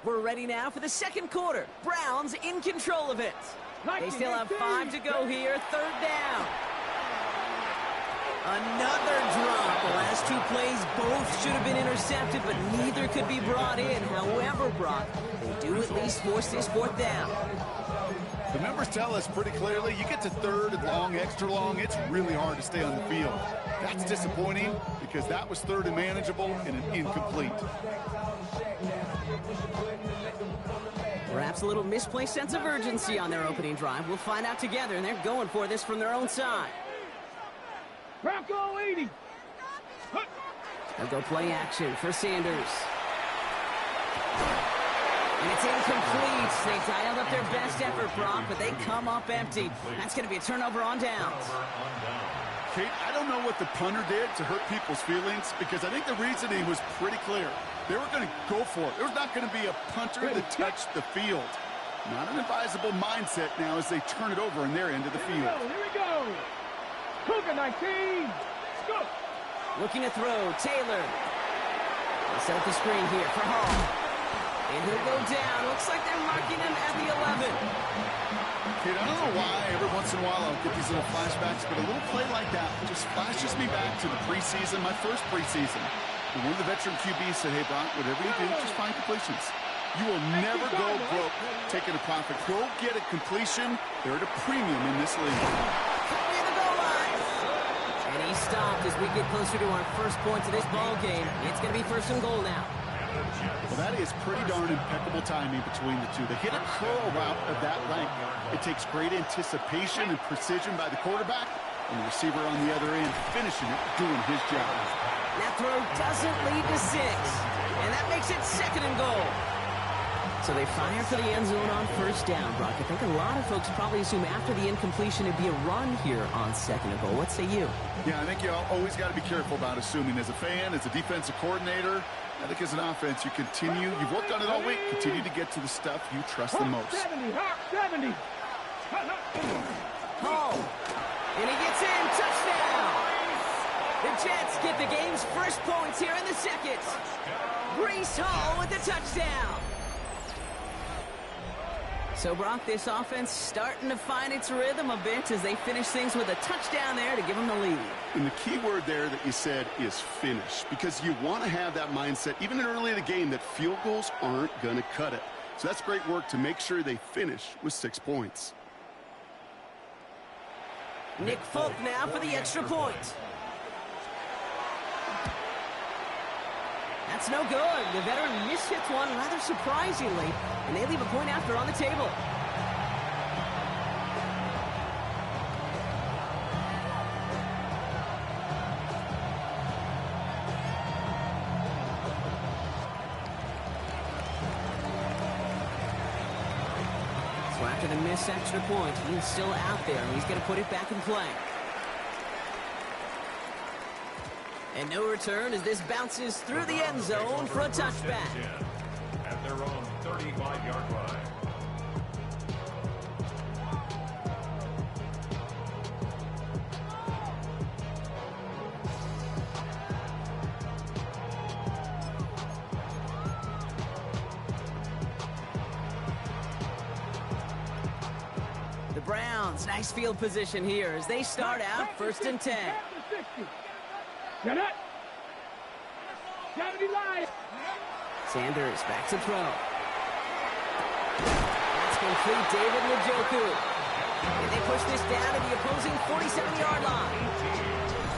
We're ready now for the second quarter. Browns in control of it. They still have 5 to go here. Third down. Another drop. The last 2 plays both should have been intercepted, but neither could be brought in. However, Brock, they do at least force this fourth down. The numbers tell us pretty clearly, you get to third and long, extra long, it's really hard to stay on the field. That's disappointing because that was third and manageable and an incomplete. Perhaps a little misplaced sense of urgency on their opening drive. We'll find out together, and they're going for this from their own side. Bronco 80. They'll go play action for Sanders. And it's incomplete. They dialed up their best effort, Brock, but they come up empty. That's going to be a turnover on downs. Kate, I don't know what the punter did to hurt people's feelings because I think the reasoning was pretty clear. They were going to go for it. There's not going to be a punter that touched the field. Not an advisable mindset now as they turn it over in their end of the field. Here we go. Cougar 19. Go. Looking to throw, Taylor. They set up the screen here for Hall. And he'll go down. Looks like they're marking him at the 11. Kate, I don't know why every once in a while I'll get these little flashbacks, but a little play like that just flashes me back to the preseason, my first preseason. And one of the veteran QBs said, hey, Brock, whatever you do, just find completions. You will never go broke taking a profit. Go get a completion. They're at a premium in this league. Near the goal line. And he stopped as we get closer to our first points of this ball game. It's going to be first and goal now. Well, that is pretty darn impeccable timing between the two. They hit a curl route of that length. It takes great anticipation and precision by the quarterback, and the receiver on the other end finishing it, doing his job. That throw doesn't lead to 6, and that makes it second and goal. So they fire for the end zone on first down, Brock. I think a lot of folks probably assume after the incompletion it'd be a run here on second and goal. What say you? Yeah, I think you always got to be careful about assuming. As a fan, as a defensive coordinator, I think as an offense, you continue, you've worked on it all week, continue to get to the stuff you trust the most. 70, 70. Hall. And he gets in. Touchdown. The Jets get the game's first points here in the second. Breece Hall with the touchdown. So, Brock, this offense starting to find its rhythm a bit as they finish things with a touchdown there to give them the lead. And the key word there that you said is finish, because you want to have that mindset, even early in the game, that field goals aren't going to cut it. So that's great work to make sure they finish with 6 points. Nick Folk now for the extra point. That's no good. The veteran mishits one rather surprisingly, and they leave a point after on the table. So after the missed extra point, he's still out there, and he's going to put it back in play. And no return as this bounces through the end zone for a touchback. At their own 35-yard line. The Browns, nice field position here as they start out first and 10. Get it. 70 line. Sanders back to throw. That's complete. David Njoku. And they push this down to the opposing 47-yard line.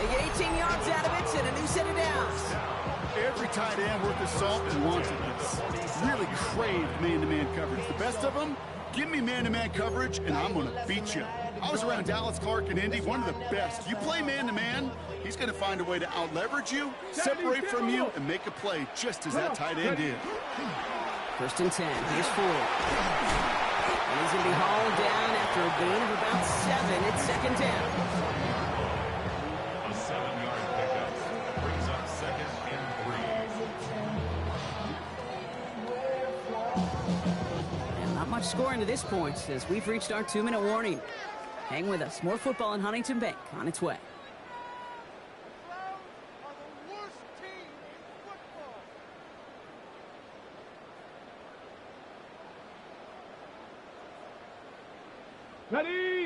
They get 18 yards out of it and a new set of downs. Every tight end worth his salt and wanted this. Really craved man-to-man coverage. The best of them, give me man-to-man coverage and I'm going to beat you. I was around Dallas Clark and Indy, one of the best. You play man-to-man, he's going to find a way to out-leverage you, separate from you, and make a play just as that tight end did. First and 10. Here's Ford. And he's going to be hauled down after a gain of about 7. It's second down. A 7-yard pickup brings up second and 3. And not much scoring to this point as we've reached our 2-minute warning. Hang with us. More football in Huntington Bank on its way.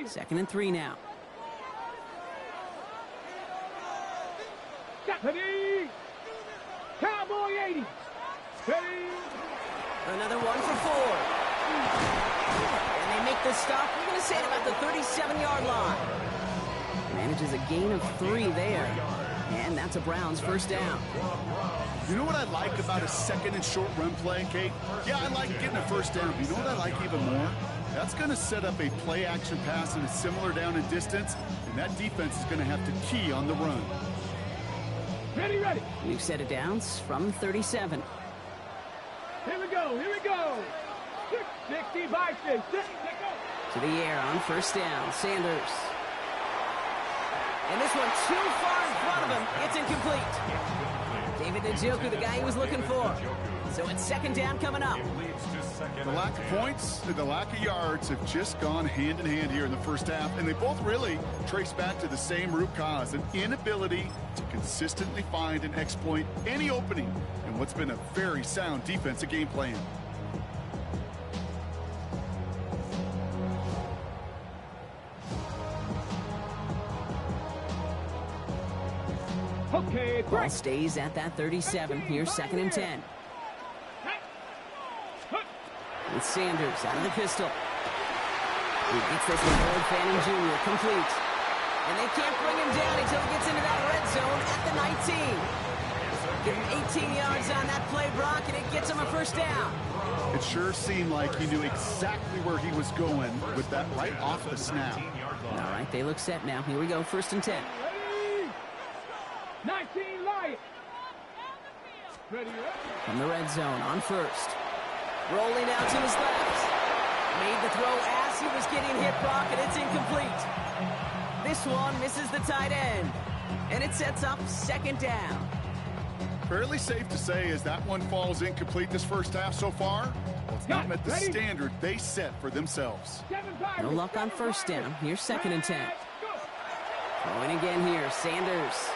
Second and 3 now. Ready. Cowboy 80. Ready. Another one for 4. And they make the stop. We're going to say it about the 37-yard line. Manages a gain of 3 there. And that's a Browns first down. You know what I like about a second and short run play, Kate? Yeah, I like getting a first down. But you know what I like even more? That's going to set up a play-action pass in a similar down and distance, and that defense is going to have to key on the run. Ready, ready. New set of downs from 37. Here we go, here we go. 60 by 6. To the air on first down, Sanders. And this one too far in front of him. It's incomplete. David Njoku, the guy he was looking for. So it's second down coming up. The lack of points and the lack of yards have just gone hand in hand here in the first half, and they both really trace back to the same root cause, an inability to consistently find and exploit any opening in what's been a very sound defensive game plan. Okay, Ball stays at that 37. Here's second and 10. With Sanders out of the pistol. He gets this one, Harold Fanning Jr. complete. And they can't bring him down until he gets into that red zone at the 19. Give him 18 yards on that play, Brock, and it gets him a first down. It sure seemed like he knew exactly where he was going with that right off the snap. All right, they look set now. Here we go, first and 10. Ready. 19 Lions. Ready, ready. From the red zone on first. Rolling out to his left. Made the throw as he was getting hit, Brock, and it's incomplete. This one misses the tight end. And it sets up second down. Fairly safe to say as that one falls incomplete this first half so far, well, it's not met the standard they set for themselves. No luck on first down. Here's second and 10. Going again here, Sanders.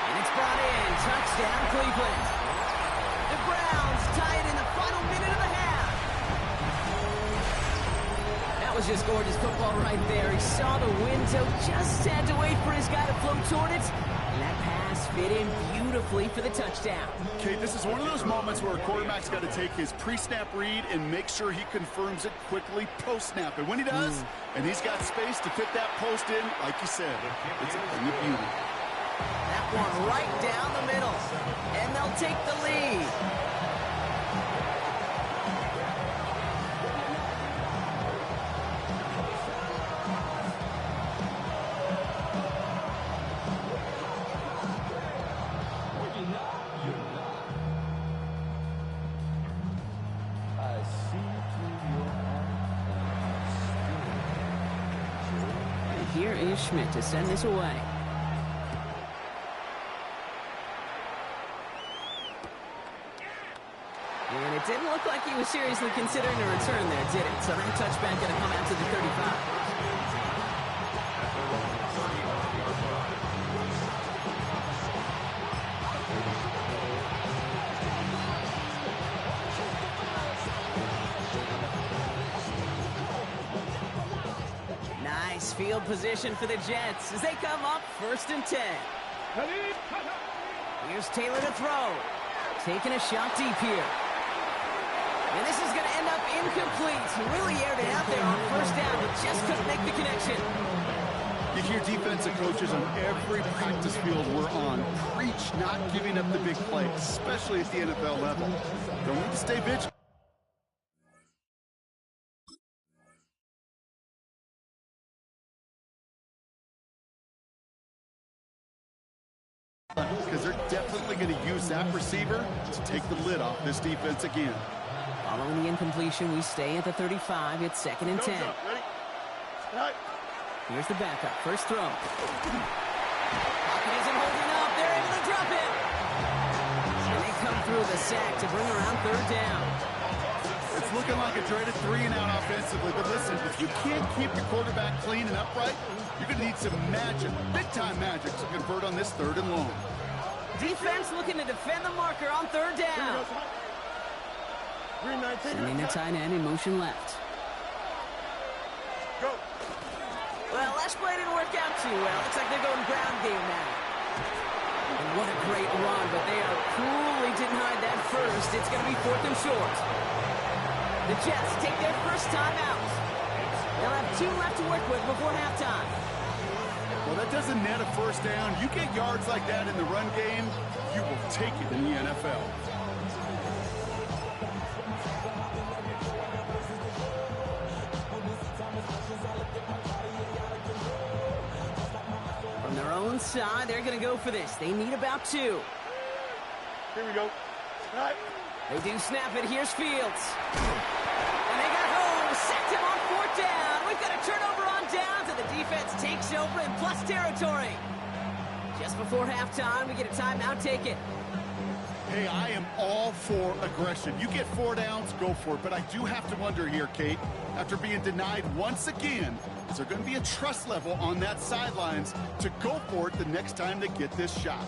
And it's brought in. Touchdown, Cleveland. The Browns tie it in the final minute of the half. That was just gorgeous football right there. He saw the window, just had to wait for his guy to float toward it. And that pass fit in beautifully for the touchdown. Okay, this is one of those moments where a quarterback's got to take his pre-snap read and make sure he confirms it quickly post-snap. And when he does, and he's got space to fit that post in, like you said, it's a thing of beauty. That one right down the middle. And they'll take the lead. And here is Schmidt to send this away. And it didn't look like he was seriously considering a return there, did it? So that touchback going to come out to the 35. Nice field position for the Jets as they come up first and 10. Here's Taylor to throw. Taking a shot deep here. And this is going to end up incomplete. Really aired it out there on first down, but just couldn't make the connection. You hear defensive coaches on every practice field we're on preach not giving up the big play, especially at the NFL level. They'll need to stay vigilant. Because they're definitely going to use that receiver to take the lid off this defense again. Following the incompletion, we stay at the 35. It's second and 10. Here's the backup. First throw. Pocket isn't holding up. They're able to drop it. And they come through the sack to bring around third down. It's looking like a dreaded 3-and-out offensively. But listen, if you can't keep your quarterback clean and upright, you're going to need some magic, big-time magic, to convert on this third and long. Defense looking to defend the marker on third down. Sending the tight end in motion left. Well, last play didn't work out too well. Looks like they're going ground game now. And what a great run, but they are cruelly denied that first. It's going to be 4th and short. The Jets take their first time out. They'll have 2 left to work with before halftime. Well, that doesn't net a first down. You get yards like that in the run game, you will take it in the NFL. From their own side, they're going to go for this. They need about 2. Here we go. Right. They do snap it. Here's Fields. And they got home. Sacked him on 4th down. We've got a turnover on downs, and the defense takes over in plus territory. Just before halftime, we get a timeout taken. Hey, I am all for aggression. You get 4 downs, go for it. But I do have to wonder here, Kate, after being denied once again, is there going to be a trust level on that sidelines to go for it the next time they get this shot?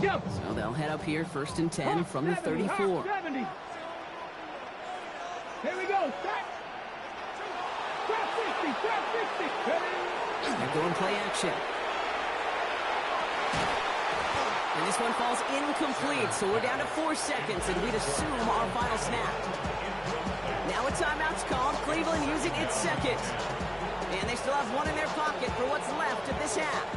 So they'll head up here, 1st and 10 from the 34. 70. Here we go. Stop 60. They're going play action. And this one falls incomplete, so we're down to 4 seconds, and we'd assume our final snap. Now a timeout's called. Cleveland using its second. And they still have 1 in their pocket for what's left of this half.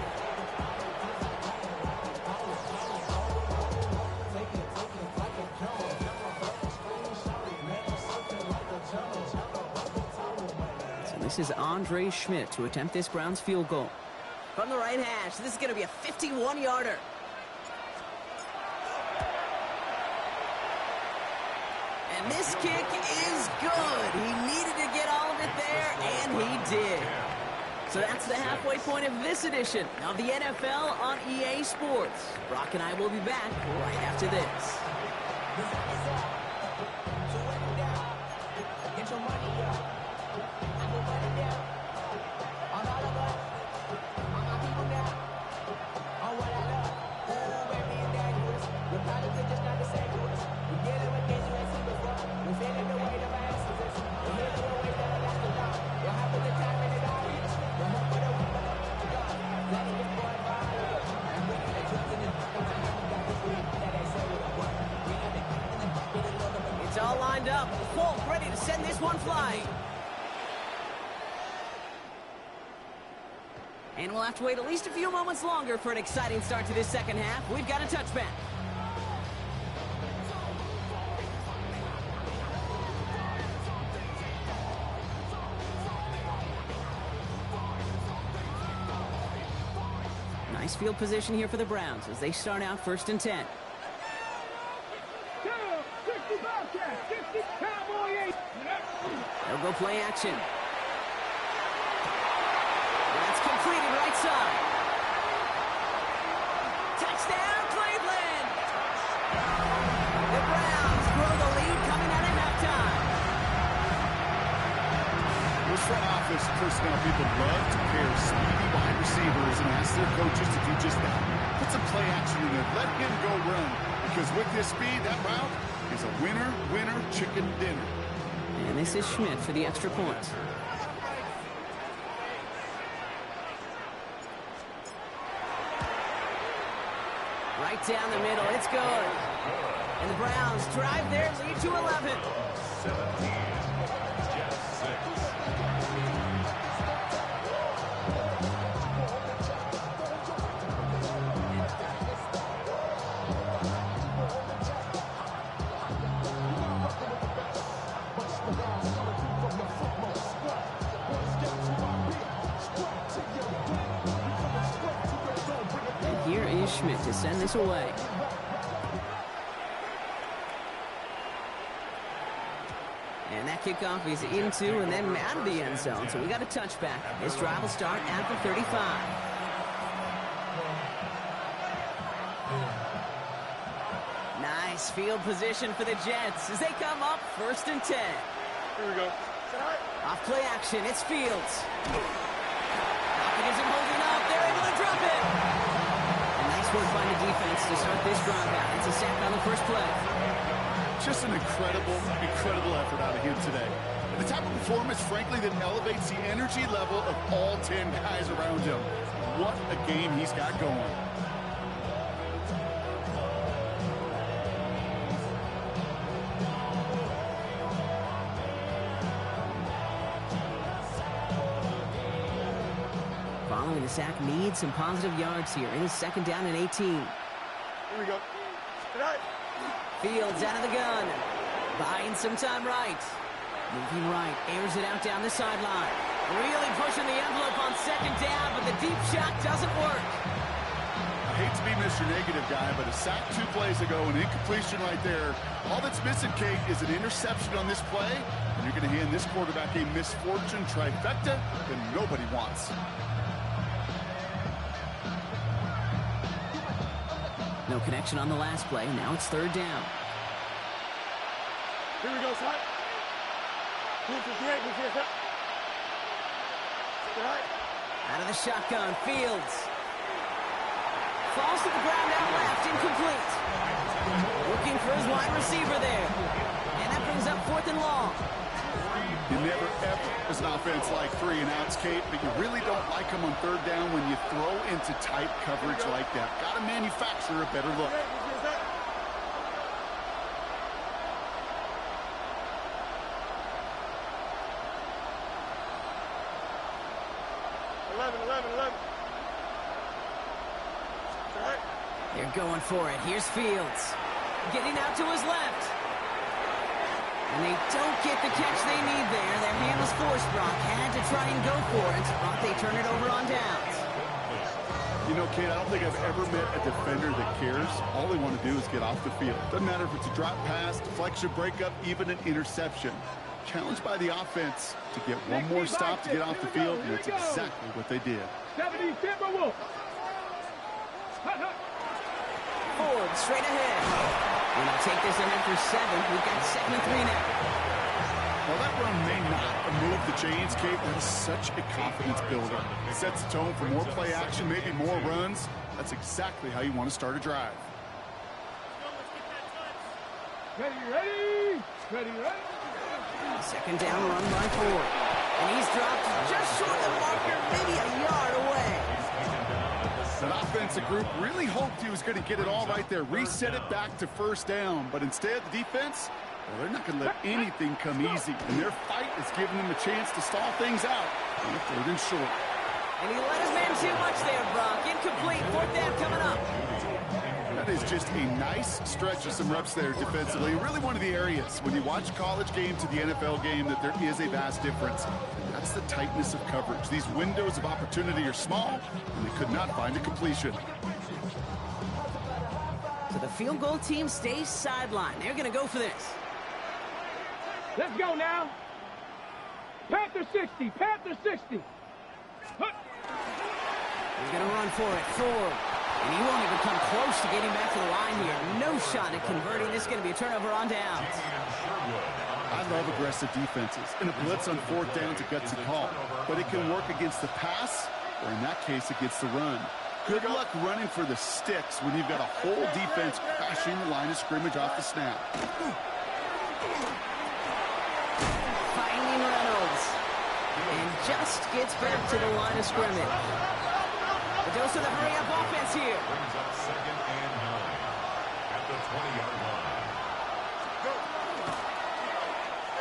This is Andre Schmidt to attempt this Browns field goal. From the right hash, this is going to be a 51-yarder. And this kick is good. He needed to get all of it there, and he did. So that's the halfway point of this edition of the NFL on EA Sports. Brock and I will be back right after this. It's all lined up. Folk ready to send this one flying. And we'll have to wait at least a few moments longer for an exciting start to this second half. We've got a touchback. Nice field position here for the Browns as they start out 1st and 10. 60 Bobcat, 60 Cowboy 8. They'll go play action. That's completed right side. Touchdown, Cleveland! The Browns grow the lead coming out of halftime. Those front office personnel people love to pair speedy wide receivers and ask their coaches to do just that. Put some play action in there. Let him go run. Because with his speed, that route is a winner, winner, chicken dinner. And this is Schmidt for the extra point. Right down the middle. It's good. And the Browns drive their lead to 11. 17. Jets 6. Here is Schmidt to send this away. And that kickoff is into and then out of the end zone. So we got a touchback. This drive will start at the 35. Nice field position for the Jets as they come up 1st and 10. Here we go. Off play action, it's Fields. Falcon isn't holding up. They're able to drop it. And nice work by the defense to start this drive out. It's a sack on the first play. Just an incredible effort out of him today. The type of performance, frankly, that elevates the energy level of all 10 guys around him. What a game he's got going. Following the sack needs some positive yards here. It is 2nd down and 18. Here we go. Fields out of the gun. Buying some time right. Moving right. Airs it out down the sideline. Really pushing the envelope on 2nd down, but the deep shot doesn't work. I hate to be Mr. Negative guy, but a sack 2 plays ago, an incompletion right there. All that's missing, Kate, is an interception on this play, and you're going to hand this quarterback a misfortune trifecta that nobody wants. No connection on the last play. Now it's 3rd down. Here we go, son. Out of the shotgun, Fields. Falls to the ground out left, incomplete. Looking for his wide receiver there. And that brings up 4th and long. You never, ever, as an offense, like 3 and outs, Kate, but you really don't like them on 3rd down when you throw into tight coverage like that. Got to manufacture a better look. They're going for it. Here's Fields. Getting out to his left. And they don't get the catch they need there. Their hand was forced, Brock. Had to try and go for it, but they turn it over on downs. You know, Kate, I don't think I've ever met a defender that cares. All they want to do is get off the field. Doesn't matter if it's a drop pass, deflection, breakup, even an interception. Challenged by the offense to get one more stop to get off the field, and that's exactly what they did. 70 Timberwolves. Ford straight ahead. And they'll take this in after 7. We've got 2nd and 3 now. While that run may not move the chains, Kate, that is such a confidence builder. It sets the tone for more play action, maybe more runs. That's exactly how you want to start a drive. Ready. 2nd down run by Ford. And he's dropped just short of the marker, maybe a yard away. That offensive group really hoped he was going to get it all right there, reset it back to 1st down. But instead, the defense, well, they're not going to let anything come easy. And their fight is giving them a chance to stall things out on 3rd and short. And he let his man too much there, Brock. Incomplete. 4th down coming up. That is just a nice stretch of some reps there defensively. Really one of the areas when you watch a college game to the NFL game that there is a vast difference. And that's the tightness of coverage. These windows of opportunity are small, and they could not find a completion. So the field goal team stays sidelined. They're going to go for this. Let's go now. Panther 60. Panther 60. He's going to run for it. Ford. And he won't even come close to getting back to the line here. No shot at converting. This is going to be a turnover on downs. I love aggressive defenses. And a blitz on 4th down is a gutsy call. But it can work against the pass, or in that case, against the run. Good luck running for the sticks when you've got a whole defense crashing the line of scrimmage off the snap. Finding Reynolds. And just gets back to the line of scrimmage. The dose of the hurry-up offense here. Brings up 2nd and 9 at the 20-yard line.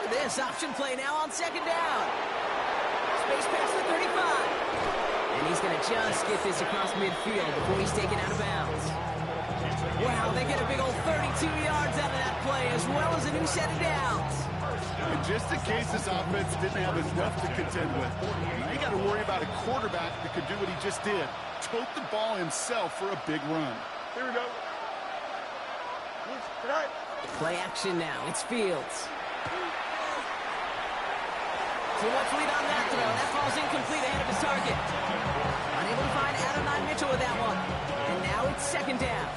Look at this option play now on 2nd down. Space pass to 35. And he's going to just get this across midfield before he's taken out of bounds. Wow, they get a big old 32 yards out of that play, as well as a new set of downs. And just in case this offense didn't have enough to contend with, now you got to worry about a quarterback that could do what he just did. Tote the ball himself for a big run. Here we go. Play action now. It's Fields. Too much lead on that throw. That ball's incomplete ahead of his target. Unable to find Adonai Mitchell with that one. And now it's 2nd down.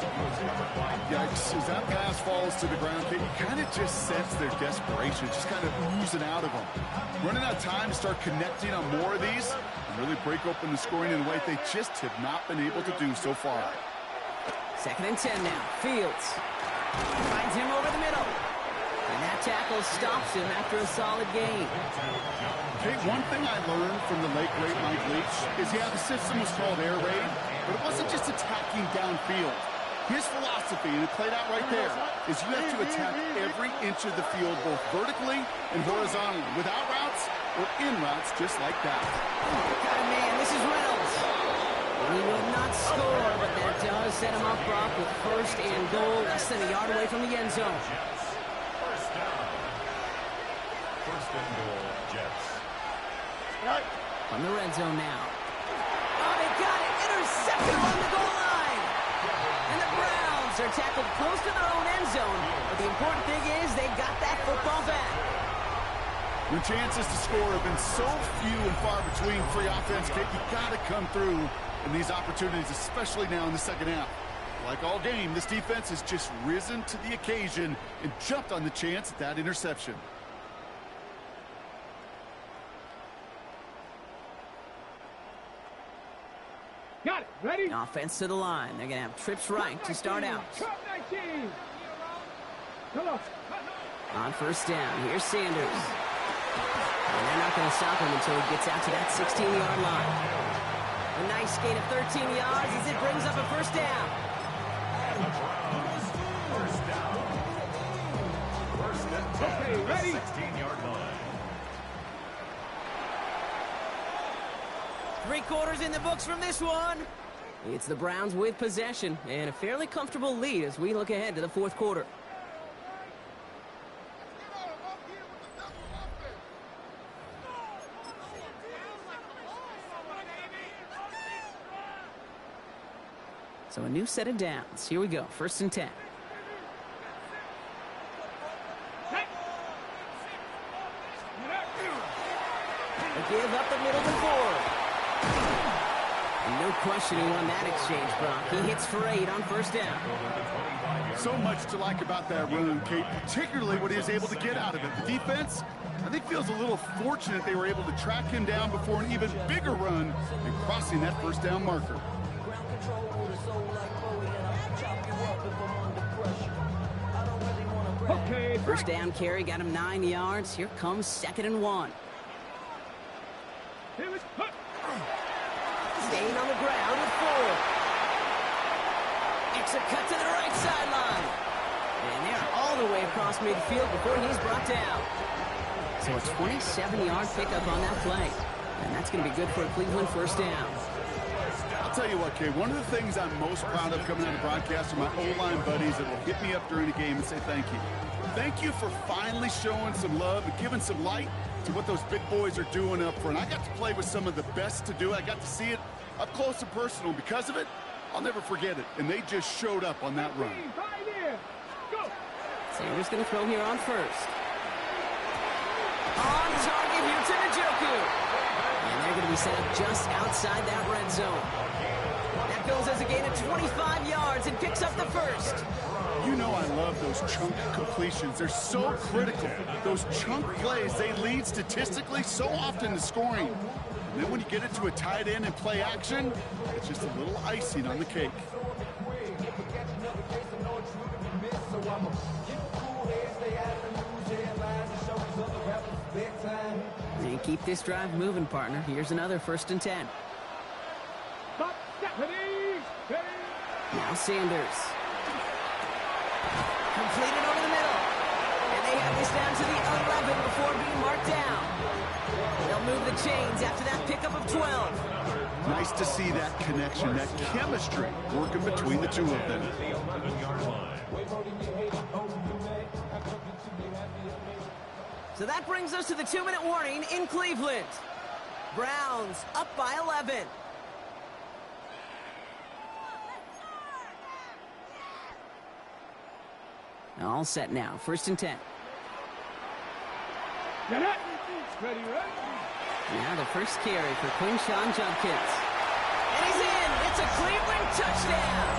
Yikes, as that pass falls to the ground, you kind of just sense their desperation, just kind of oozing out of them. Running out of time to start connecting on more of these and really break open the scoring in a way they just have not been able to do so far. 2nd and 10 now. Fields finds him over the middle. And that tackle stops him after a solid gain. Okay, one thing I learned from the late, great Mike Leach is, yeah, the system was called air raid, but it wasn't just attacking downfield. His philosophy, and it played out right there, is you have to attack every inch of the field, both vertically and horizontally, without routes or in routes, just like that. Got a man. This is Reynolds. And he will not score, but that does set him up, Brock, with 1st and goal, less than a yard away from the end zone. First down. 1st and goal, Jets. From the red zone now. Oh, they got it. Intercepted on the goal line. And the Browns are tackled close to their own end zone. But the important thing is they got that football back. When chances to score have been so few and far between for your offense, Kate, you got to come through in these opportunities, especially now in the second half. Like all game, this defense has just risen to the occasion and jumped on the chance at that interception. Got it. Ready? Offense to the line. They're going to have trips right to start out. Top 19. Come on. On 1st down, here's Sanders. And they're not going to stop him until he gets out to that 16-yard line. A nice gain of 13 yards as it brings up a 1st down. Okay, ready? 16-yard line. 3 quarters in the books from this one. It's the Browns with possession and a fairly comfortable lead as we look ahead to the 4th quarter. So a new set of downs. Here we go. 1st and 10. A give up the middle and forward. And no questioning on that exchange, Brock. He hits for 8 on 1st down. So much to like about that run, Kate, particularly what he was able to get out of it. The defense, I think, feels a little fortunate they were able to track him down before an even bigger run and crossing that 1st down marker. Okay. 1st down carry got him 9 yards. Here comes 2nd and 1. Here we go. Staying on the ground with 4. It's a cut to the right sideline. And they're all the way across midfield before he's brought down. So a 27-yard pickup on that play. And that's going to be good for a Cleveland 1st down. I'll tell you what, Kay, one of the things I'm most proud of coming out of broadcast are my O-line buddies that will hit me up during the game and say thank you. Thank you for finally showing some love and giving some light to what those big boys are doing up front. I got to play with some of the best to do it. I got to see it up close and personal. Because of it, I'll never forget it. And they just showed up on that run. Go. Sanders going to throw here on 1st. On target here to Njoku. And they're going to be set up just outside that red zone. That goes as a gain of 25 yards and picks up the 1st. You know I love those chunk completions. They're so critical. Those chunk plays, they lead statistically so often to scoring. And then when you get it to a tight end and play action, it's just a little icing on the cake. And keep this drive moving, partner. Here's another 1st and 10. Stop. Ready. Now Sanders. Completed over the middle. And they have this down to the 11 before being marked down. They'll move the chains after that pickup of 12. Nice to see that connection, that chemistry working between the two of them. So that brings us to the 2-minute warning in Cleveland. Browns up by 11. All set now. 1st and 10. Ready. Now the first carry for Quinshawn Judkins. And he's in. It's a Cleveland touchdown.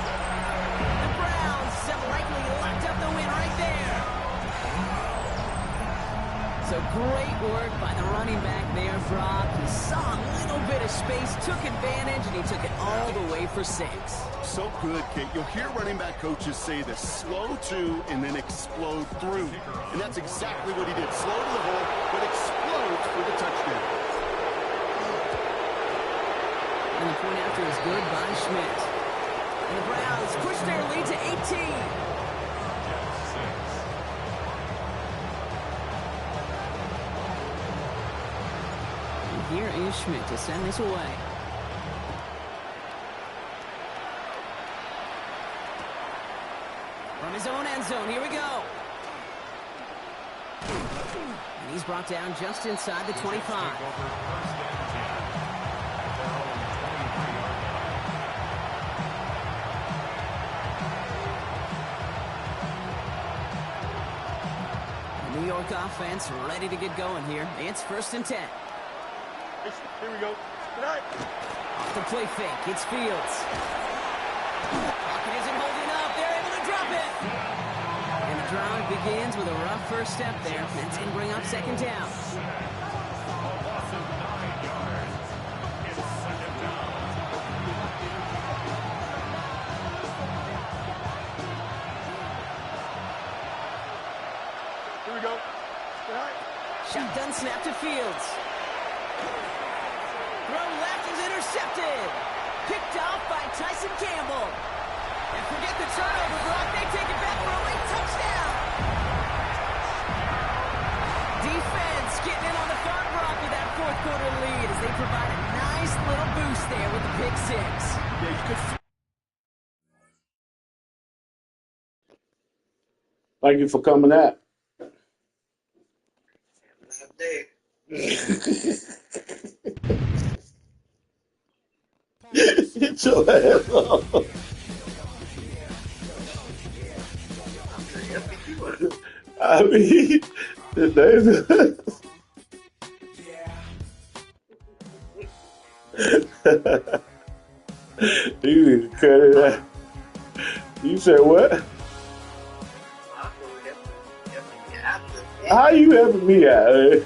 The Browns Defense have likely locked up the win right there. So great work by the running back there, Brock. He saw a little bit of space, took advantage, and he took it all the way for 6. So good, Kate. You'll hear running back coaches say this: slow to and then explode through. And that's exactly what he did. Slow to the hole, but explodes for the touchdown. And the point after is good by Schmidt. And the Browns push their lead to 18. Here is Schmidt to send this away. From his own end zone, here we go. And he's brought down just inside the 25. The New York offense ready to get going here. It's 1st and 10. Here we go. Good night. Off the play fake, it's Fields. Pocket isn't holding up. They're able to drop it. And the drive begins with a rough first step there. That's going to bring up 2nd down. Here we go. Good night. Shotgun snap to Fields. Throw left is intercepted. Picked off by Tyson Campbell. And forget the turnover, Brock. They take it back for a late touchdown. Defense getting in on the front, Brock, with that 4th quarter lead as they provide a nice little boost there with the pick 6. Yeah, you could. Thank you for coming out. Get your ass off. I mean, you need to cut it out. You said what? How you helping me out?